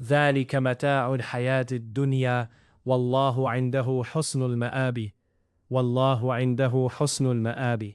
ذلك متاع الحياة الدنيا والله عنده حسن المآب والله عنده حسن المآب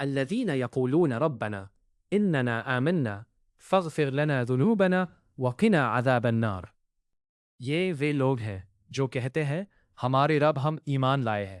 الذين يقولون ربنا إننا آمنا فاغفر لنا ذنوبنا وقنا عذاب النار یہ وہ لوگ ہیں جو کہتے ہیں ہمارے رب ہم ایمان لائے ہیں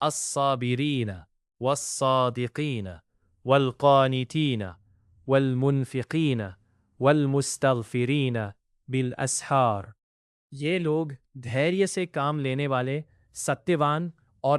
الصابرين والصادقين والقانتين والمنفقين والمستغفرين بالاسحار یہ لوگ دھیرے سے کام لینے والے ستیوان اور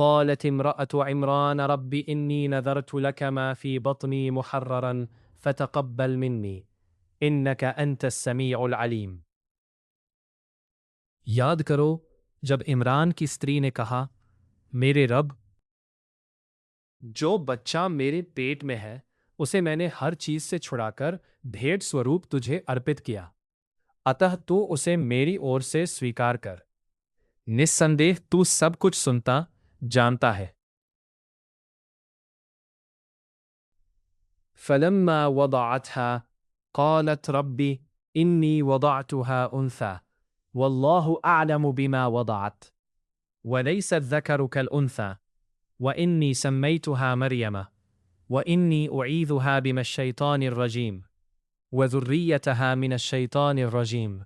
قالت امرأة عمران رب إني نذرت لك ما في بطني محررا فتقبل مني إنك أنت السميع العليم۔ یاد کرو جب عمران کی استری نے کہا، میرے رب، جو بچہ میرے پیٹ میں ہے اسے میں نے ہر چیز سے چھڑا کر بھیٹ سوروپ تجھے ارپت کیا، اتہ تو اسے میری اور سے سویکار کر، نسندیہ تو سب کچھ سنتا جانتا ہے۔ فلما وضعتها قالت ربي إني وضعتها أنثى والله أعلم بما وضعت وليس الذكر كالأنثى وإني سميتها مريم وإني أعيذها بما الشيطان الرجيم وذريتها من الشيطان الرجيم۔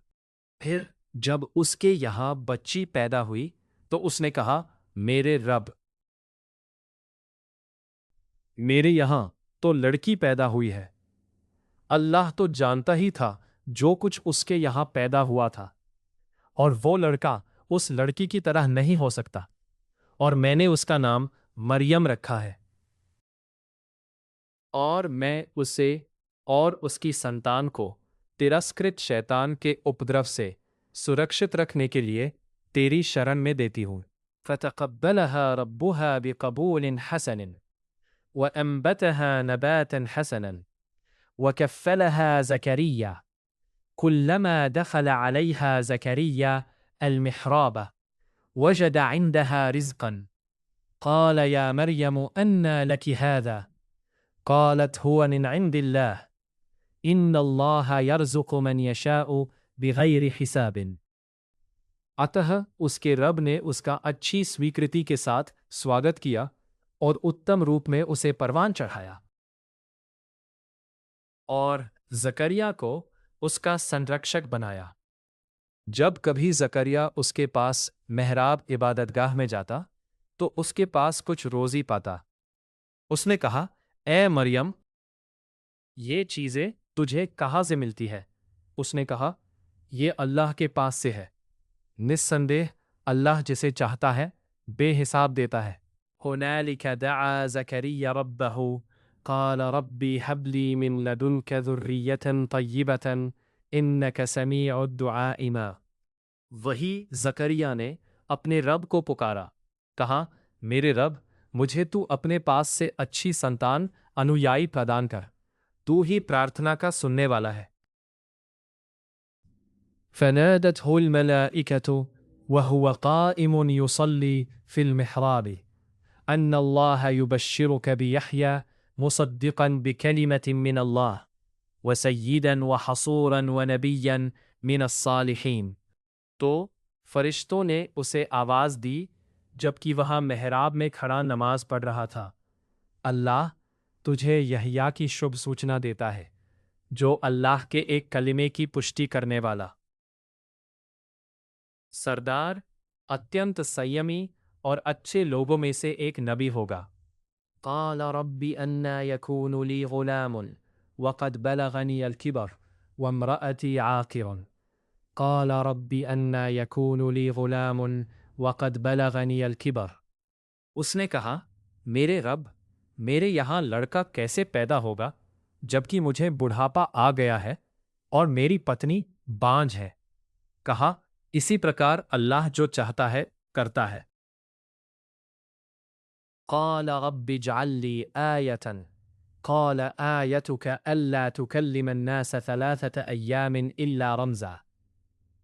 پھر جب اس کے یہاں بچی پیدا ہوئی تو اس نے کہا، میرے رب، میرے یہاں تو لڑکی پیدا ہوئی ہے، اللہ تو جانتا ہی تھا جو کچھ اس کے یہاں پیدا ہوا تھا، اور وہ لڑکا اس لڑکی کی طرح نہیں ہو سکتا، اور میں نے اس کا نام مریم رکھا ہے، اور میں اسے اور اس کی سنتان کو ترسکرت شیطان کے اپدرو سے سرکشت رکھنے کے لیے تیری شرن میں دیتی ہوں۔ فتقبلها ربها بقبول حسن وأنبتها نباتا حسنا وكفلها زكريا كلما دخل عليها زكريا المحراب وجد عندها رزقا قال يا مريم أنى لك هذا قالت هو من عند الله إن الله يرزق من يشاء بغیر حساب۔ اتہ اس کے رب نے اس کا اچھی سویکرتی کے ساتھ سواگت کیا اور اتم روپ میں اسے پروان چڑھایا، اور زکریا کو اس کا سنرکشک بنایا۔ جب کبھی زکریا اس کے پاس محراب عبادت گاہ میں جاتا تو اس کے پاس کچھ روزی پاتا۔ اس نے کہا، اے مریم، یہ چیزیں تجھے کہاں سے ملتی ہے؟ اس نے کہا، یہ اللہ کے پاس سے ہے، نسندیہ اللہ جسے چاہتا ہے بے حساب دیتا ہے۔ ہنالک دعا زکریا ربہ قال ربی ہب لی من لدنک ذریۃ طیبۃ انک سمیع الدعاء ما۔ وہی زکریا نے اپنے رب کو پکارا، کہا، میرے رب، مجھے تو اپنے پاس سے اچھی سنتان انویائی پردان کر، تو ہی پرارتھنا کا سننے والا ہے۔ فنادته الملائكة وهو قائم يصلي في المحراب أن الله يبشرك بيحيى مصدقا بكلمة من الله وسيدا وحصورا ونبيا من الصالحين۔ تو فرشتوں نے اسے آواز دی جبکہ وہاں محراب میں کھڑا نماز پڑھ رہا تھا، اللہ تجھے یحییٰ کی شبھ سوچنا دیتا ہے جو اللہ کے ایک کلمے کی پشٹی کرنے والا، سردار، اتینت سیمی اور اچھے لوگوں میں سے ایک نبی ہوگا۔ قال رب انا يكون لي غلام وقد بلغني الكبر وامرأتي عاقر قال رب انا يكون لي غلام وقد بلغني الكبر۔ اس نے کہا، میرے رب، میرے یہاں لڑکا کیسے پیدا ہوگا جبکہ مجھے بڑھاپا آ گیا ہے اور میری پتنی بانجھ ہے؟ کہا، اسی پرکار اللہ جو چاہتا ہے کرتا ہے۔ قال رب اجعل لي آية قال آيتك ألا تكلم الناس 3 أيام إلا رمزا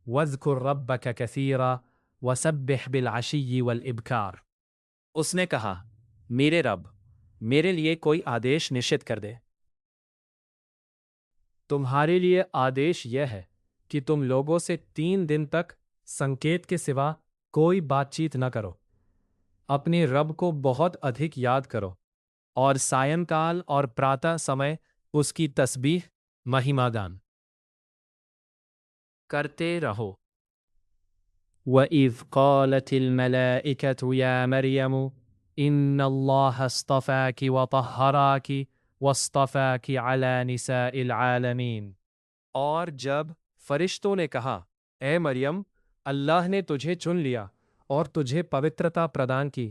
واذكر ربك كثيرا وسبح بالعشي والإبكار۔ اس نے کہا، میرے رب، میرے لیے کوئی آدیش نشچت کر دے۔ تمہارے لیے آدیش یہ ہے کہ تم لوگوں سے 3 دن تک سنکیت کے سوا کوئی بات چیت نہ کرو، اپنے رب کو بہت ادھک یاد کرو، اور سائنکال اور پراتہ سمے اس کی تسبیح مہیما گان کرتے رہو۔ وَإِذْ قَالَتِ الْمَلَائِكَةُ يَا مَرْيَمُ إِنَّ اللَّهَ اصْطَفَاكِ وَطَهَّرَاكِ وَاصْطَفَاكِ عَلَى نِسَاءِ الْعَالَمِينَ۔ اور جب فرشتوں نے کہا، اے مریم، اللہ نے تجھے چن لیا اور تجھے پوترتا پردان کی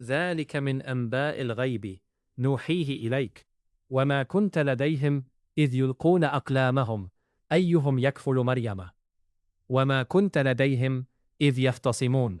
ذلك من أنباء الغيب نوحيه إليك وما كنت لديهم إذ يلقون أقلامهم أيهم يكفل مريم وما كنت لديهم إذ يختصمون۔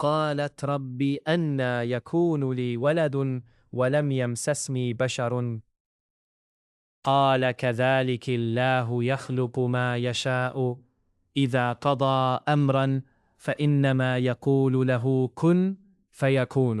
قالت ربي أنى يكون لي ولد ولم يمسسني بشر قال كذلك الله يخلق ما يشاء إذا قضى أمرا فإنما يقول له كن فيكون۔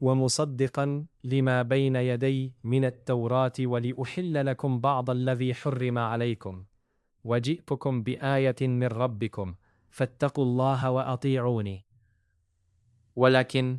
ومصدقا لما بين يدي من التوراة ولأحل لكم بعض الذي حرم عليكم وجئتكم بآية من ربكم فاتقوا الله وأطيعوني ولكن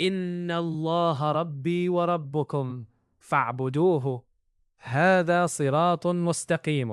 إن الله ربي وربكم فاعبدوه هذا صراط مستقيم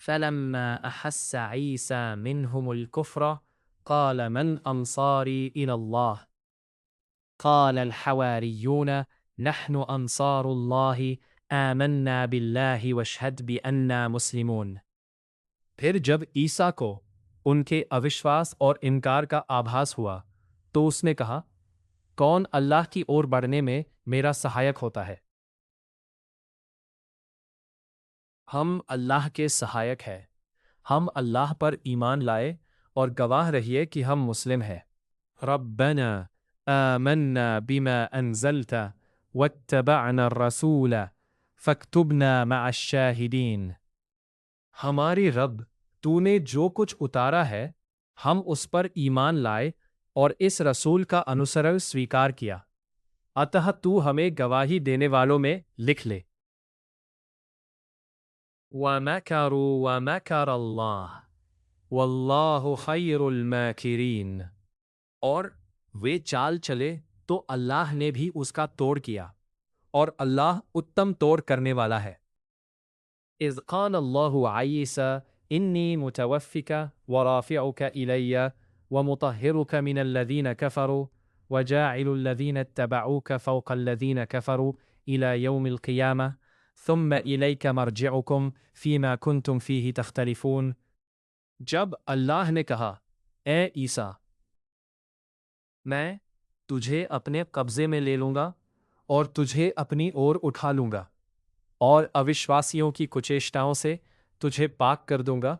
فلما أحس عيسى منهم الكفر قال من أنصاري إلى الله قال الحواريون نحن أنصار الله آمنا بالله واشهد بأننا مسلمون۔ پھر جب عیسیٰ کو ان کے اوشواس اور انکار کا آبھاس ہوا تو اس نے کہا، کون اللہ کی اور بڑھنے میں میرا سہایک ہوتا ہے؟ ہم اللہ کے سہایک ہیں، ہم اللہ پر ایمان لائے اور گواہ رہیے کہ ہم مسلم ہیں۔ ربنا آمنا بما انزلت واتبعنا الرسول فاکتبنا مع الشاہدین۔ ہماری رب، تو نے جو کچھ اتارا ہے ہم اس پر ایمان لائے اور اس رسول کا انسرن سویکار کیا، اتہ تو ہمیں گواہی دینے والوں میں لکھ لے۔ وَمَكَرُوا وَمَكَرَ اللَّهُ وَاللَّهُ خَيْرُ الْمَاكِرِينَ، اور وہ چال چلے تو اللہ نے بھی اس کا توڑ کیا، اور اللہ اتم توڑ کرنے والا ہے۔ اذ قال اللہ عیسیٰ انی متوفک ورافعک الی ومطہرک من الذین کفروا وجاعل الذین اتبعوک فوق الذین کفروا الى یوم القیامہ ثم الیک مرجعکم فیما کنتم فیہ تختلفون۔ جب اللہ نے کہا، اے عیسیٰ، میں تجھے اپنے قبضے میں لے لوں گا اور تجھے اپنی اور اٹھا لوں گا، اور اوشواسیوں کی کچیشٹاؤں سے تجھے پاک کر دوں گا،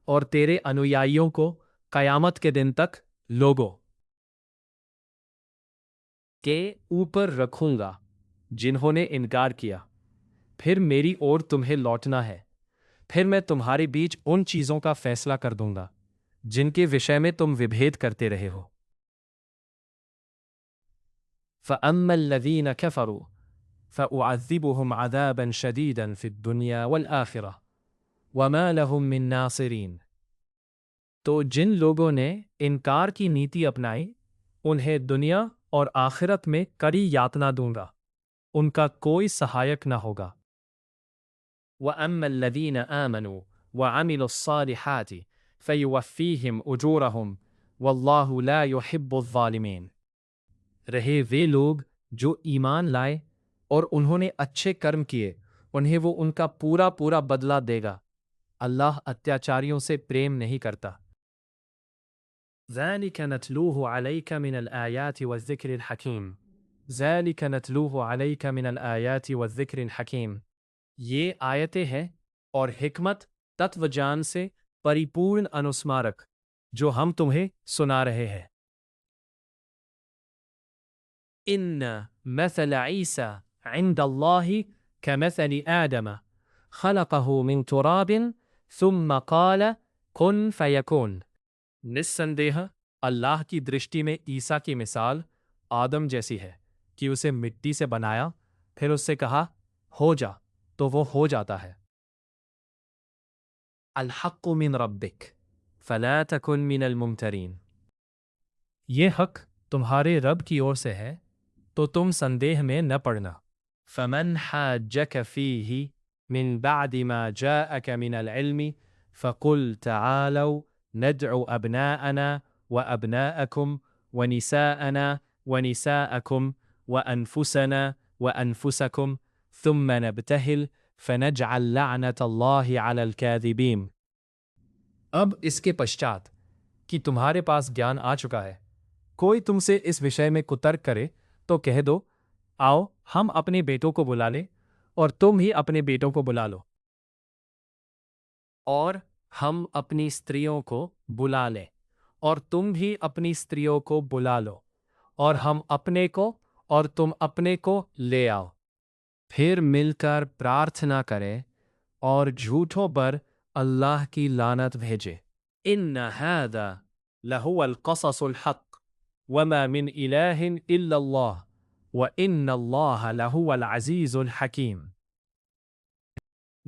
اور تیرے انویائیوں کو قیامت کے دن تک لوگوں کے اوپر رکھوں گا جنہوں نے انکار کیا، پھر میری اور تمہیں لوٹنا ہے، پھر میں تمہارے بیچ ان چیزوں کا فیصلہ کر دوں گا جن کے وشے میں تم وبھید کرتے رہے ہو۔ فَأَمَّا الَّذِينَ كَفَرُوا فَأُعَذِّبُهُمْ عَذَابًا شَدِيدًا فِي الدُّنْيَا وَالْآخِرَةِ وَمَا لَهُم مِّن نَّاصِرِينَ۔ تو جن لوگوں نے انکار کی نیتی اپنائی انہیں دنیا اور آخرت میں کڑی یاتنا دوں گا، ان کا کوئی سہایک نہ ہوگا۔ وَأَمَّا الَّذِينَ آمَنُوا وَعَمِلُوا الصَّالِحَاتِ فَيُوَفِّيهِمْ أُجُورَهُمْ وَاللَّهُ لَا يُحِبُّ الظَّالِمِينَ۔ رہے وہ لوگ جو ایمان لائے اور انہوں نے اچھے کرم کیے، انہیں وہ ان کا پورا پورا بدلہ دے گا، اللہ اتیاچاریوں سے پریم نہیں کرتا۔ ذَلِكَ نَتْلُوهُ عَلَيْكَ مِنَ الْآيَاتِ وَالذِّكْرِ الْحَكِيمِ ذَلِكَ نَتْلُوهُ عَلَيْكَ مِنَ الْآيَاتِ وَالذِّكْرِ الْحَكِيمِ۔ یہ آیتیں ہیں اور حکمت تتو جان سے پری پورن انسمارک جو ہم تمہیں سنا رہے ہیں۔ ان مثل عیسیٰ عند اللہ كمثل آدم خلقه من تراب ثم قال کن فیکون۔ نسندیہ اللہ کی درشٹی میں عیسیٰ کی مثال آدم جیسی ہے کہ اسے مٹی سے بنایا، پھر اس سے کہا ہو جا، تو وہ ہو جاتا ہے۔ الحق من ربک فلا تکن من الممترین۔ یہ حق تمہارے رب کی اور سے ہے تو تم سندیہ میں نہ پڑنا۔ فمن حاجک فیہ من بعد ما جاءک من العلم فقل تعالوا ندعو ابناءنا وابناءکم ونساءنا ونساءکم وانفسنا وانفسکم ثم نبتہل فنجعل لعنت اللہ علی الکاذبین۔ اب اس کے پشچات کہ تمہارے پاس گیان آ چکا ہے، کوئی تم سے اس وشے میں کترک کرے تو کہہ دو، آؤ ہم اپنے بیٹوں کو بلا لیں اور تم ہی اپنے بیٹوں کو بلا لو، اور ہم اپنی استریوں کو بلا لیں اور تم بھی اپنی استریوں کو بلا لو، اور ہم اپنے کو اور تم اپنے کو لے آؤ، پھر مل کر پرارتھنا کرے اور جھوٹوں پر اللہ کی لعنت بھیجے۔ ان ھذا لہو القصص الحق وما من الہ الا اللہ وان اللہ لہو العزیز الحکیم۔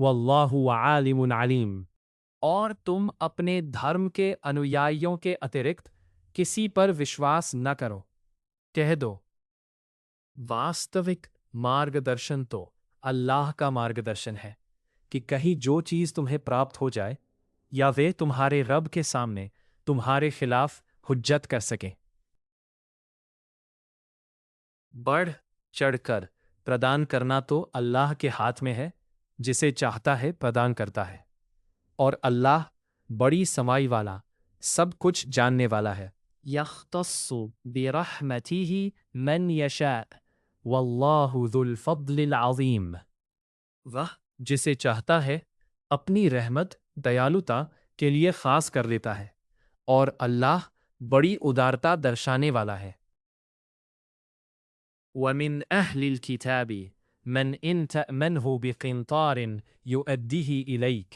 واللہ عالم علیم۔ اور تم اپنے دھرم کے انویائیوں کے اترکت کسی پر وشواس نہ کرو۔ کہہ دو واستوک مارگدرشن تو اللہ کا مارگدرشن ہے کہ کہیں جو چیز تمہیں پراپت ہو جائے یا وہ تمہارے رب کے سامنے تمہارے خلاف حجت کر سکیں۔ بڑھ چڑھ کر پردان کرنا تو اللہ کے ہاتھ میں ہے، جسے چاہتا ہے پردان کرتا ہے، اور اللہ بڑی سمائی والا سب کچھ جاننے والا ہے۔ یختص برحمتہ من یشاء واللہ ذو الفضل العظیم۔ وہ جسے چاہتا ہے اپنی رحمت دیالوتا کے لیے خاص کر دیتا ہے، اور اللہ بڑی ادارتا درشانے والا ہے۔ وَمِنْ أَهْلِ الْكِتَابِ مَنْ إِنْ تَأْمَنْهُ بِقِنْطَارٍ يُؤَدِّهِ إِلَيْكَ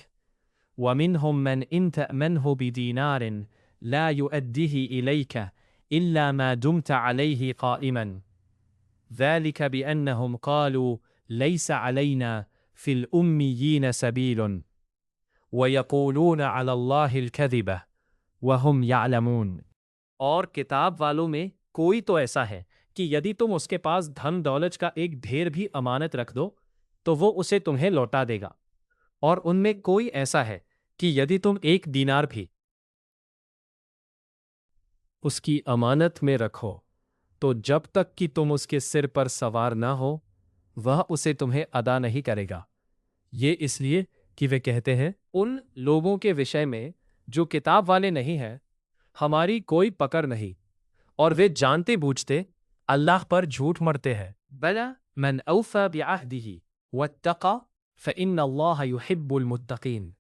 وَمِنْهُمْ مَنْ إِنْ تَأْمَنْهُ بِدِينَارٍ لَا يُؤَدِّهِ إِلَيْكَ إِلَّا مَا دُمْتَ عَلَيْهِ قَائِمًا ذَلِكَ بِأَنَّهُمْ قَالُوا لَيْسَ عَلَيْنَا فِي الْأُمِّيِّينَ سَبِيلٌ وَيَقُولُونَ عَلَى اللَّهِ الْكَذِبَ وَهُمْ يَعْلَمُونَ۔ اور کتاب والوں میں کوئی تو ایسا ہے کہ یدی تم اس کے پاس دھن دولت کا ایک ڈھیر بھی امانت رکھ دو تو وہ اسے تمہیں لوٹا دے گا، اور ان میں کوئی ایسا ہے کہ یدی تم ایک دینار بھی اس کی امانت میں رکھو تو جب تک کہ تم اس کے سر پر سوار نہ ہو وہ اسے تمہیں ادا نہیں کرے گا۔ یہ اس لیے کہ وہ کہتے ہیں ان لوگوں کے وشے میں جو کتاب والے نہیں ہیں ہماری کوئی پکڑ نہیں، اور وہ جانتے بوجھتے اللہ پر جھوٹ مرتے ہیں۔ بلا من اوفى بعہدہ واتقى فإن اللہ يحب المتقین۔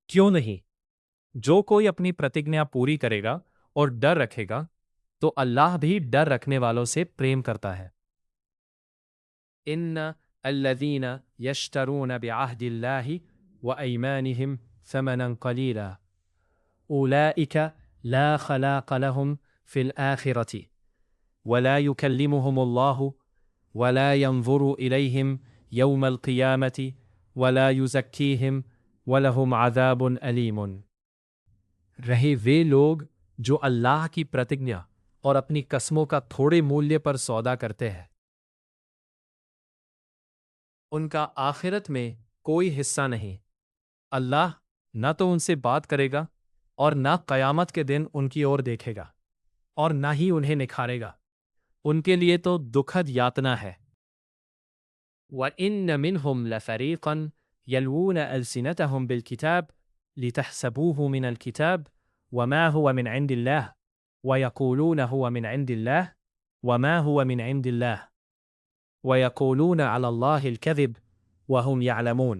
کیوں نہیں؟ جو کوئی اپنی پرتجنا پوری کرے گا اور ڈر رکھے گا تو اللہ بھی ڈر رکھنے والوں سے پریم کرتا ہے۔ ان الذین یشترون بعہد اللہ وایمانہم ثمنا قلیلا اولئک لا خلاق لهم فی الآخرة ولا يكلمهم الله ولا ينظر إليهم يوم القيامة ولا يزكيهم ولهم عذاب أليم۔ رہے وہ لوگ جو اللہ کی پرتجنا اور اپنی قسموں کا تھوڑے مولیہ پر سودا کرتے ہیں، ان کا آخرت میں کوئی حصہ نہیں۔ اللہ نہ تو ان سے بات کرے گا اور نہ قیامت کے دن ان کی اور دیکھے گا، اور نہ ہی انہیں نکھارے گا، ان کے لیے تو دکھد یاتنا ہے۔ وَإِنَّ مِنْهُمْ لَفَرِيقًا يَلْوُونَ أَلْسِنَتَهُمْ بِالْكِتَابِ لِتَحْسَبُوهُ مِنَ الْكِتَابِ وَمَا هُوَ مِنْ عِنْدِ اللَّهِ وَيَقُولُونَ هُوَ مِنْ عِنْدِ اللَّهِ وَمَا هُوَ مِنْ عِنْدِ اللَّهِ وَيَقُولُونَ عَلَى اللَّهِ الْكَذِبَ وَهُمْ يَعْلَمُونَ۔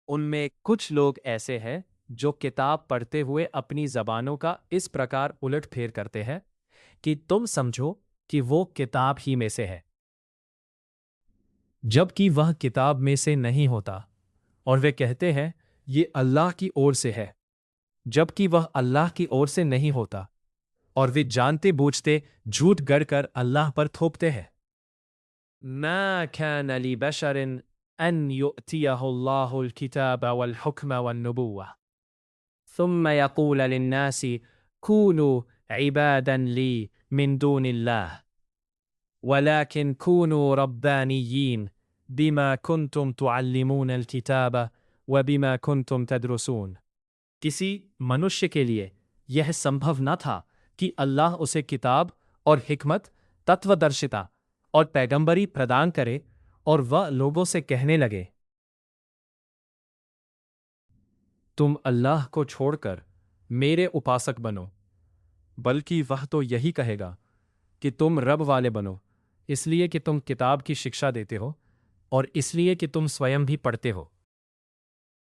ان میں کچھ لوگ ایسے ہیں جو کتاب پڑھتے ہوئے اپنی زبانوں کا اس پرکار الٹ پھیر کرتے ہیں کہ تم سمجھو کہ وہ کتاب ہی میں سے ہے، جبکہ وہ کتاب میں سے نہیں ہوتا، اور وہ کہتے ہیں یہ اللہ کی اور سے ہے، جبکہ وہ اللہ کی اور سے نہیں ہوتا، اور وہ جانتے بوجھتے جھوٹ گڑ کر اللہ پر تھوپتے ہیں۔ ما كان لبشر ان يؤتيه الله الكتاب والحكم والنبوة ثم يقول للناس كونوا عبادا لي من دون الله ولكن كونوا ربانيين بما كنتم تعلمون الكتاب وبما كنتم تدرسون۔ کسی منشیہ کے لیے یہ سمبھو نہ تھا کہ اللہ اسے کتاب اور حکمت، تتو درشتا اور پیغمبری پردان کرے، اور وہ لوگوں سے کہنے لگے تم اللہ کو چھوڑ کر میرے اپاسک بنو، بلکہ وہ تو یہی کہے گا کہ تم رب والے بنو، اس لیے کہ تم کتاب کی شکشا دیتے ہو اور اس لیے کہ تم سوئم بھی پڑھتے ہو۔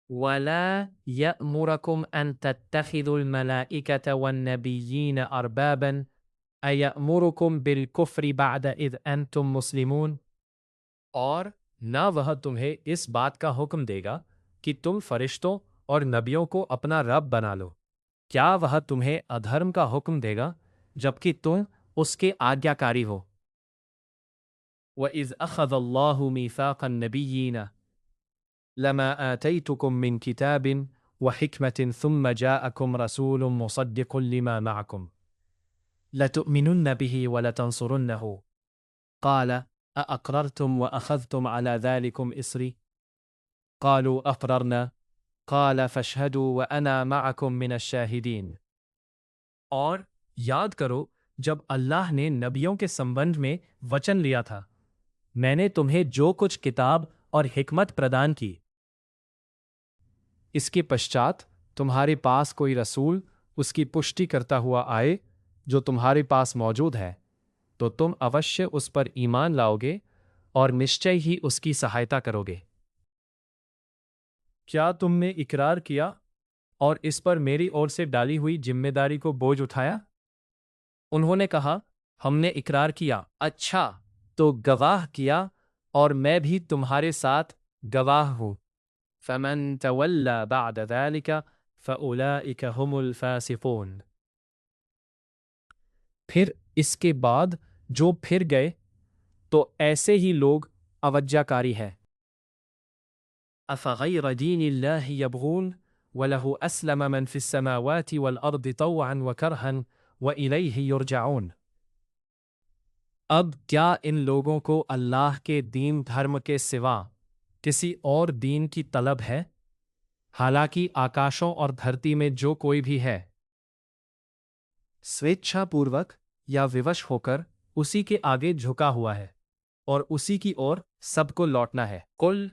وَلَا يَأْمُرَكُمْ أَن تَتَّخِذُوا الْمَلَائِكَةَ وَالنَّبِيِّينَ أَرْبَابًا أَيَأْمُرُكُمْ بِالْكُفْرِ بَعْدَ إِذْ أَنْتُمْ مُسْلِمُونَ۔ اور نہ وہ تمہیں اس بات کا حکم دے گا کہ تم فرشتوں اور نبیوں کو اپنا رب بنا لو، کیا وہ تمہیں ادھرم کا حکم دے گا جبکہ تم اس کے آجیاکاری ہو؟ وَإِذْ أَخَذَ اللَّهُ مِيثَاقَ النَّبِيِّينَ لما آتيتكم من كتاب وحكمة ثم جاءكم رسول مصدق لما معكم لتؤمنن به ولتنصرنه قال أأقررتم وأخذتم على ذلكم إصري قالوا أقررنا قال فاشهدوا وأنا معكم من الشاهدين اور یاد کرو جب اللہ نے نبیوں کے سمبندھ میں وچن لیا تھا میں نے تمہیں جو کچھ کتاب اور حکمت پردان کی اس کے پشچات تمہارے پاس کوئی رسول اس کی پشٹی کرتا ہوا آئے جو تمہارے پاس موجود ہے تو تم اوشیہ اس پر ایمان لاؤ گے اور نشچے ہی اس کی سہایتا کرو گے کیا تم نے اقرار کیا اور اس پر میری اور سے ڈالی ہوئی ذمہ داری کو بوجھ اٹھایا؟ انہوں نے کہا ہم نے اقرار کیا۔ اچھا تو گواہ کیا اور میں بھی تمہارے ساتھ گواہ ہوں۔ فمن تولى بعد ذلك فأولئك هم الفاسقون۔ پھر اس کے بعد جو پھر گئے تو ایسے ہی لوگ اوجہ کاری ہے۔ أفغير دين الله يبغون وله أسلم من في السماوات والأرض طوعا وكرها وإليه يرجعون۔ اب کیا ان لوگوں کو اللہ کے دین دھرم کے سوا کسی اور دین کی طلب ہے؟ حالانکہ آکاشوں اور دھرتی میں جو کوئی بھی ہے سویچھا پوروک یا ووش ہو کر اسی کے آگے جھکا ہوا ہے اور اسی کی اور سب کو لوٹنا ہے۔ قل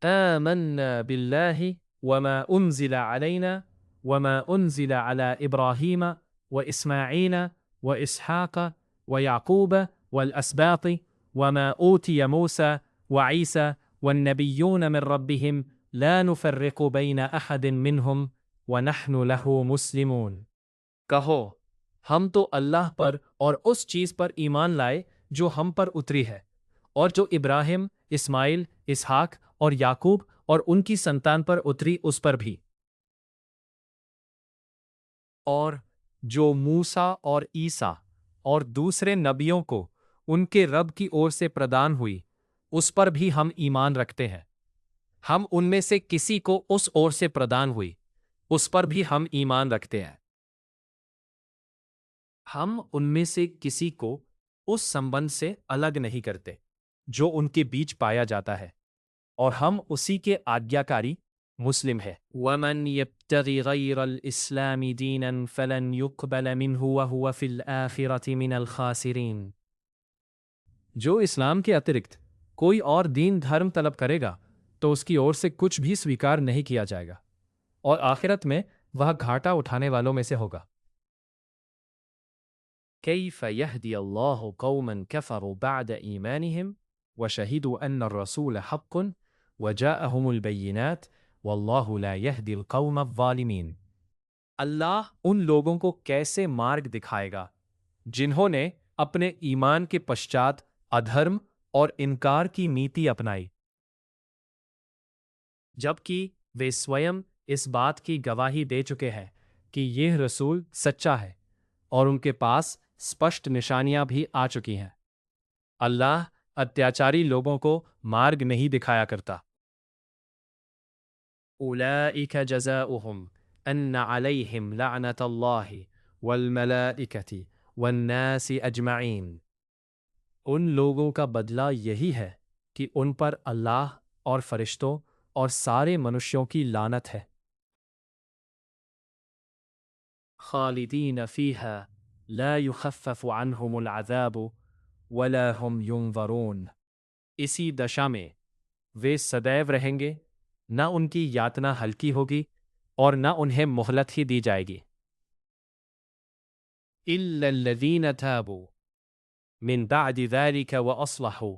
آمنا باللہ وما انزل علینا وما انزل علی ابراہیم واسماعیل واسحاق ویعقوب والاسباط وما اوتی موسیٰ وعیسیٰ والنبیون من ربهم لا نفرق بین احد منہم ونحن له مسلمون۔ کہو ہم تو اللہ پر اور اس چیز پر ایمان لائے جو ہم پر اتری ہے اور جو ابراہیم، اسماعیل، اسحاق اور یعقوب اور ان کی سنتان پر اتری اس پر بھی، اور جو موسیٰ اور عیسیٰ اور دوسرے نبیوں کو ان کے رب کی اور سے پردان ہوئی اس پر بھی ہم ایمان رکھتے ہیں۔ ہم ان میں سے کسی کو اس اور سے پردان ہوئی اس پر بھی ہم ایمان رکھتے ہیں۔ ہم ان میں سے کسی کو اس سمبند سے الگ نہیں کرتے جو ان کے بیچ پایا جاتا ہے اور ہم اسی کے آجیاکاری مسلم ہے۔ وَمَن يَبْتَغِ غَيْرَ الْإِسْلَامِ دِينًا فَلَن يُقْبَلَ مِنْهُ وَهُوَ فِي الْآخِرَةِ مِنَ الْخَاسِرِينَ۔ جو اسلام کے اترکت کوئی اور دین دھرم طلب کرے گا تو اس کی اور سے کچھ بھی سویکار نہیں کیا جائے گا اور آخرت میں وہ گھاٹا اٹھانے والوں میں سے ہوگا۔ كيف يهدي الله قوما كفروا بعد إيمانهم وشهدوا أن الرسول حق وجاءهم البينات والله لا يهدي القوم الظالمين۔ اللہ ان لوگوں کو کیسے مارگ دکھائے گا جنہوں نے اپنے ایمان کے پشچات ادھرم اور انکار کی نیتی اپنائی جبکہ وہ سوئم اس بات کی گواہی دے چکے ہیں کہ یہ رسول سچا ہے اور ان کے پاس اسپشٹ نشانیاں بھی آ چکی ہیں۔ اللہ اتیاچاری لوگوں کو مارگ نہیں دکھایا کرتا۔ اولئک جزاؤہم ان علیہم لعنت اللہ والملائکۃ والناس اجمعین۔ ان لوگوں کا بدلہ یہی ہے کہ ان پر اللہ اور فرشتوں اور سارے منشیوں کی لعنت ہے۔ خالدین فیہا لا يخفف عنہم العذاب ولا هم ينظرون۔ اسی دشا میں وہ سدیو رہیں گے، نہ ان کی یاتنا ہلکی ہوگی اور نہ انہیں مہلت ہی دی جائے گی۔ الا الذین تابوا من بعد ذلك واصلحوا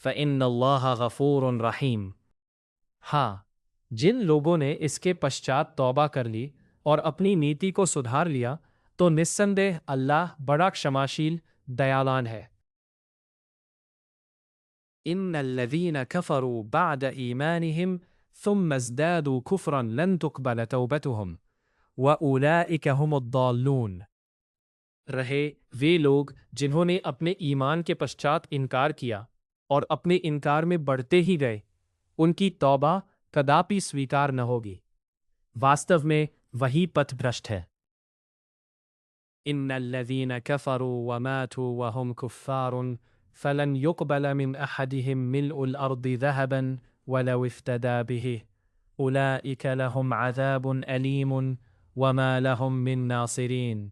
فان اللہ غفور رحیم۔ ہاں جن لوگوں نے اس کے پشچات توبہ کر لی اور اپنی نیتی کو سدھار لیا تو نسندہ اللہ بڑا کشماشیل دیالان ہے۔ ان الذین کفروا بعد ایمانہم ثم ازدادوا کفرا لن تقبل توبتہم واولئک هم الضالون۔ رہے وہ لوگ جنہوں نے اپنے ایمان کے پشچات انکار کیا اور اپنے انکار میں بڑھتے ہی گئے ان کی توبہ کداپی سویکار نہ ہوگی۔ واستو میں وہی پتھ بھرشٹ ہے۔ ان الذین کفروا وماتوا وهم کفار فلن يقبل من احدهم ملء الارض ذهبا ولو افتدى به اولئک لهم عذاب علیم وما لهم من ناصرین۔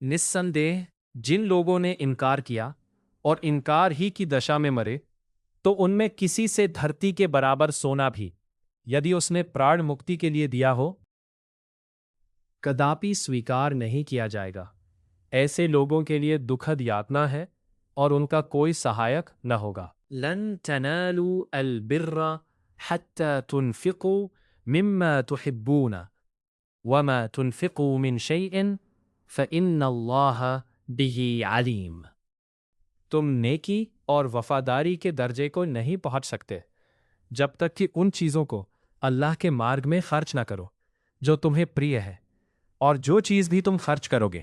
نسندیہ جن لوگوں نے انکار کیا اور انکار ہی کی دشا میں مرے تو ان میں کسی سے دھرتی کے برابر سونا بھی یدی اس نے پراڑ مکتی کے لیے دیا ہو کداپی سویکار نہیں کیا جائے گا۔ ایسے لوگوں کے لیے دکھد یاتنا ہے اور ان کا کوئی سہایک نہ ہوگا۔ لن تنالوا البر حتى تنفقوا مما تحبون وما تنفقوا من شيء فإن الله به علیم۔ تم نیکی اور وفاداری کے درجے کو نہیں پہنچ سکتے جب تک کہ ان چیزوں کو اللہ کے مارگ میں خرچ نہ کرو جو تمہیں پریہ ہے، اور جو چیز بھی تم خرچ کرو گے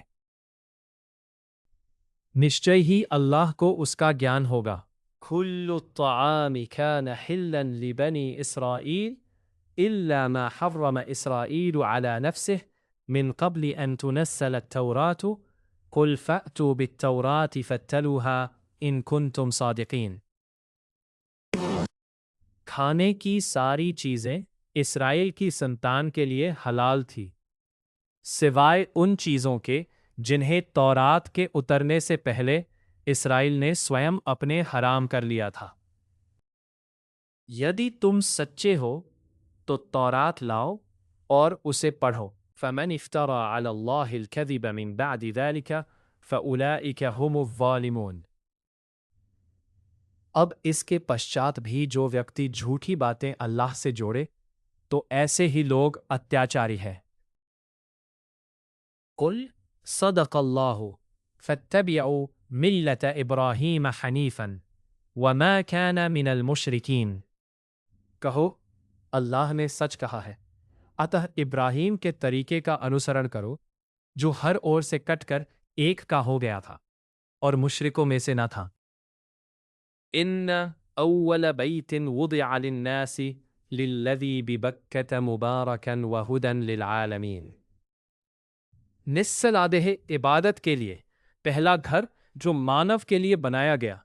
نشچے ہی اللہ کو اس کا گیان ہوگا۔ کل الطعام كان حلا لبنی اسرائیل الا ما حرم اسرائیل على نفسه من قبل ان تنزل التوراة قل فأتوا بالتوراة فاتلوها ان کنتم صادقین۔ کھانے کی ساری چیزیں اسرائیل کی سنتان کے لیے حلال تھی سوائے ان چیزوں کے جنہیں تورات کے اترنے سے پہلے اسرائیل نے سوئم اپنے حرام کر لیا تھا۔ یدی تم سچے ہو تو تورات لاؤ اور اسے پڑھو۔ فمن افترى على الله الكذب من بعد ذلك فأولئك هم الظالمون۔ اب اس کے پشچات بھی جو ویکتی جھوٹی باتیں اللہ سے جوڑے تو ایسے ہی لوگ اتیاچاری ہیں۔ قل صدق اللہ فاتبعوا ملت ابراہیم حنیفا وما كان من المشرکین۔ کہو اللہ نے سچ کہا ہے، اتہ ابراہیم کے طریقے کا انوسرن کرو جو ہر اور سے کٹ کر ایک کا ہو گیا تھا اور مشرکوں میں سے نہ تھا۔ ان اول بیت وضع للناس للذی ببکۃ مبارکا وہدی للعالمین۔ نسلادہ عبادت کے لیے پہلا گھر جو مانو کے لیے بنایا گیا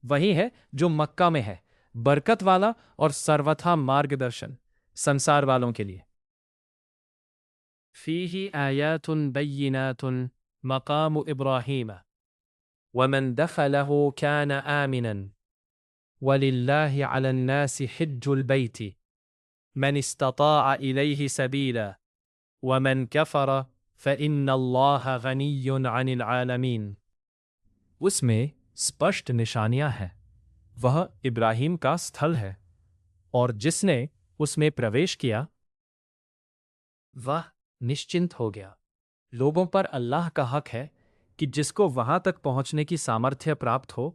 وہی ہے جو مکہ میں ہے، برکت والا اور سروتھا مارگ درشن سنسار والوں کے لیے۔ فیہ آیات بینات مقام ابراہیم ومن دخلہ کان آمنا وللہ علی الناس حج البیت من استطاع الیہ سبیلا ومن کفر فإن اللہ غنی عن العالمین۔ اس میں اسپشٹ نشانیاں ہیں، وہ ابراہیم کا ستھل ہے اور جس نے اس میں پرویش کیا وہ نشچنت ہو گیا۔ لوگوں پر اللہ کا حق ہے کہ جس کو وہاں تک پہنچنے کی سامرتھیہ پراپت ہو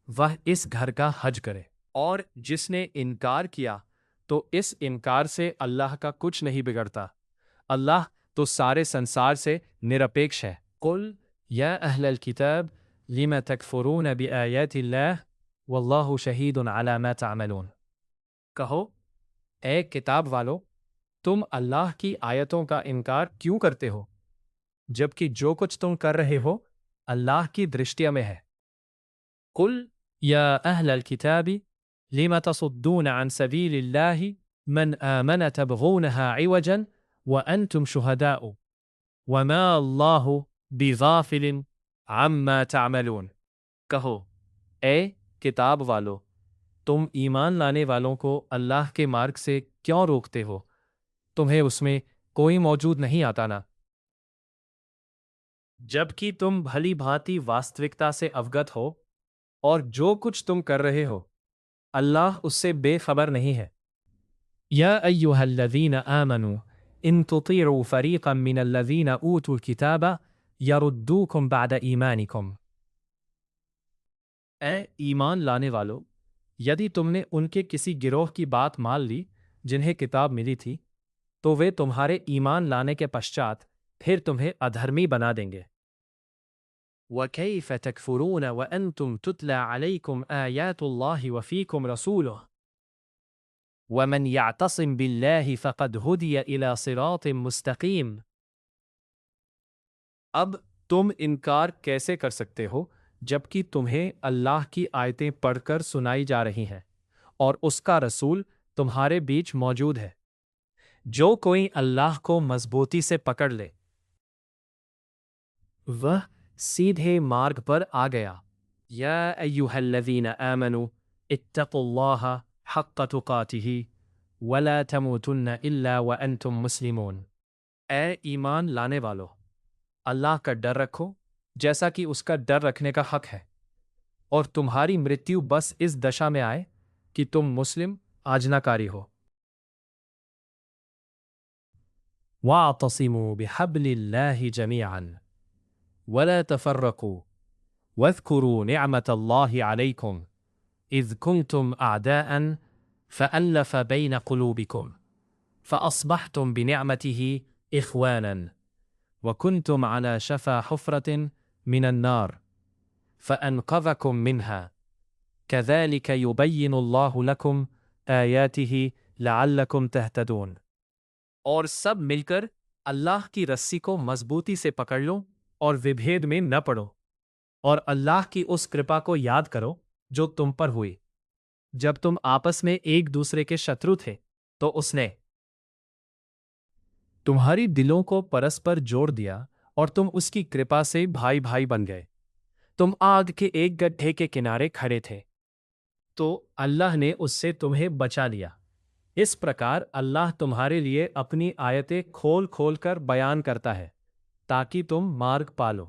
وہ اس گھر کا حج کرے، اور جس نے انکار کیا تو اس انکار سے اللہ کا کچھ نہیں بگڑتا، اللہ تو سارے سنسار سے نرپیکش ہے۔ قل یا اہل الکتاب لم تکفرون بآیات اللہ واللہ شہید علی ما تعملون۔ کہو اے کتاب والو، تم اللہ کی آیتوں کا انکار کیوں کرتے ہو جبکہ جو کچھ تم کر رہے ہو اللہ کی درشٹیا میں ہے۔ قل یا اہل الکتاب لم تصدون عن سبیل اللہ من آمن تبغونها عوجا وانتم شہداء وما اللہ بغافل عما تعملون۔ کہو اے کتاب والو، تم ایمان لانے والوں کو اللہ کے مارگ سے کیوں روکتے ہو؟ تمہیں اس میں کوئی موجود نہیں آتا نا، جبکہ تم بھلی بھانتی واستوکتا سے اوگت ہو اور جو کچھ تم کر رہے ہو اللہ اس سے بے خبر نہیں ہے۔ یا ایھا الذین آمنوا ان تطیعوا فریقا من الذین اوتوا الکتاب یردوکم بعد ایمانکم۔ اے ایمان لانے والو، یدی تم نے ان کے کسی گروہ کی بات مان لی جنہیں کتاب ملی تھی تو وہ تمہارے ایمان لانے کے پشچات پھر تمہیں ادھرمی بنا دیں گے۔ وَكَيْفَ تَكْفُرُونَ وَأَنْتُمْ تُتْلَى عَلَيْكُمْ آيَاتُ اللَّهِ وَفِيكُمْ رَسُولُهُ وَمَنْ يَعْتَصِمْ بِاللَّهِ فَقَدْ هُدِيَ إِلَى صِرَاطٍ مُسْتَقِيمٍ۔ اب تم انکار کیسے کر سکتے ہو جبکہ تمہیں اللہ کی آیتیں پڑھ کر سنائی جا رہی ہیں اور اس کا رسول تمہارے بیچ موجود ہے؟ جو کوئی اللہ کو مضبوطی سے پکڑ لے وہ سیدھے مارگ پر آ گیا۔ یا ایھا الذین آمنوا اتقوا اللہ حق تقاتہ ولا تموتن الا وانتم مسلمون۔ اے ایمان لانے والو، اللہ کا ڈر رکھو جیسا کہ اس کا ڈر رکھنے کا حق ہے، اور تمہاری مرتیو بس اس دشا میں آئے کہ تم مسلم آجناکاری ہو۔ وَاعْتَصِمُوا بِحَبْلِ اللَّهِ جَمِيعًا وَلَا تَفَرَّقُوا وَاذْكُرُوا نِعْمَةَ اللَّهِ عَلَيْكُمْ إِذْ كُنْتُمْ أَعْدَاءً فَأَلَّفَ بَيْنَ قُلُوبِكُمْ فَأَصْبَحْتُمْ بِنِعْمَتِهِ إِخْوَانًا وَكُنْتُمْ عَلَى شَفَا حُفْرَةٍ مِنَ النَّارِ فَأَنْقَذَكُمْ مِنْهَا كَذَلِكَ يُبَيِّنُ اللَّهُ لَكُمْ آيَاتِهِ لَعَلَّكُمْ تَهْتَدُونَ۔ اور سب مل کر اللہ کی رسی کو مضبوطی سے پکڑ لو اور وبھید میں نہ پڑو، اور اللہ کی اس کرپا کو یاد کرو جو تم پر ہوئی جب تم آپس میں ایک دوسرے کے شترو تھے، تو اس نے تمہاری دلوں کو پرسپر جوڑ دیا اور تم اس کی کرپا سے بھائی بھائی بن گئے۔ تم آگ کے ایک گڈھے کے کنارے کھڑے تھے تو اللہ نے اس سے تمہیں بچا لیا۔ اس پرکار اللہ تمہارے لیے اپنی آیتیں کھول کھول کر بیان کرتا ہے تاکہ تم مارگ پالو۔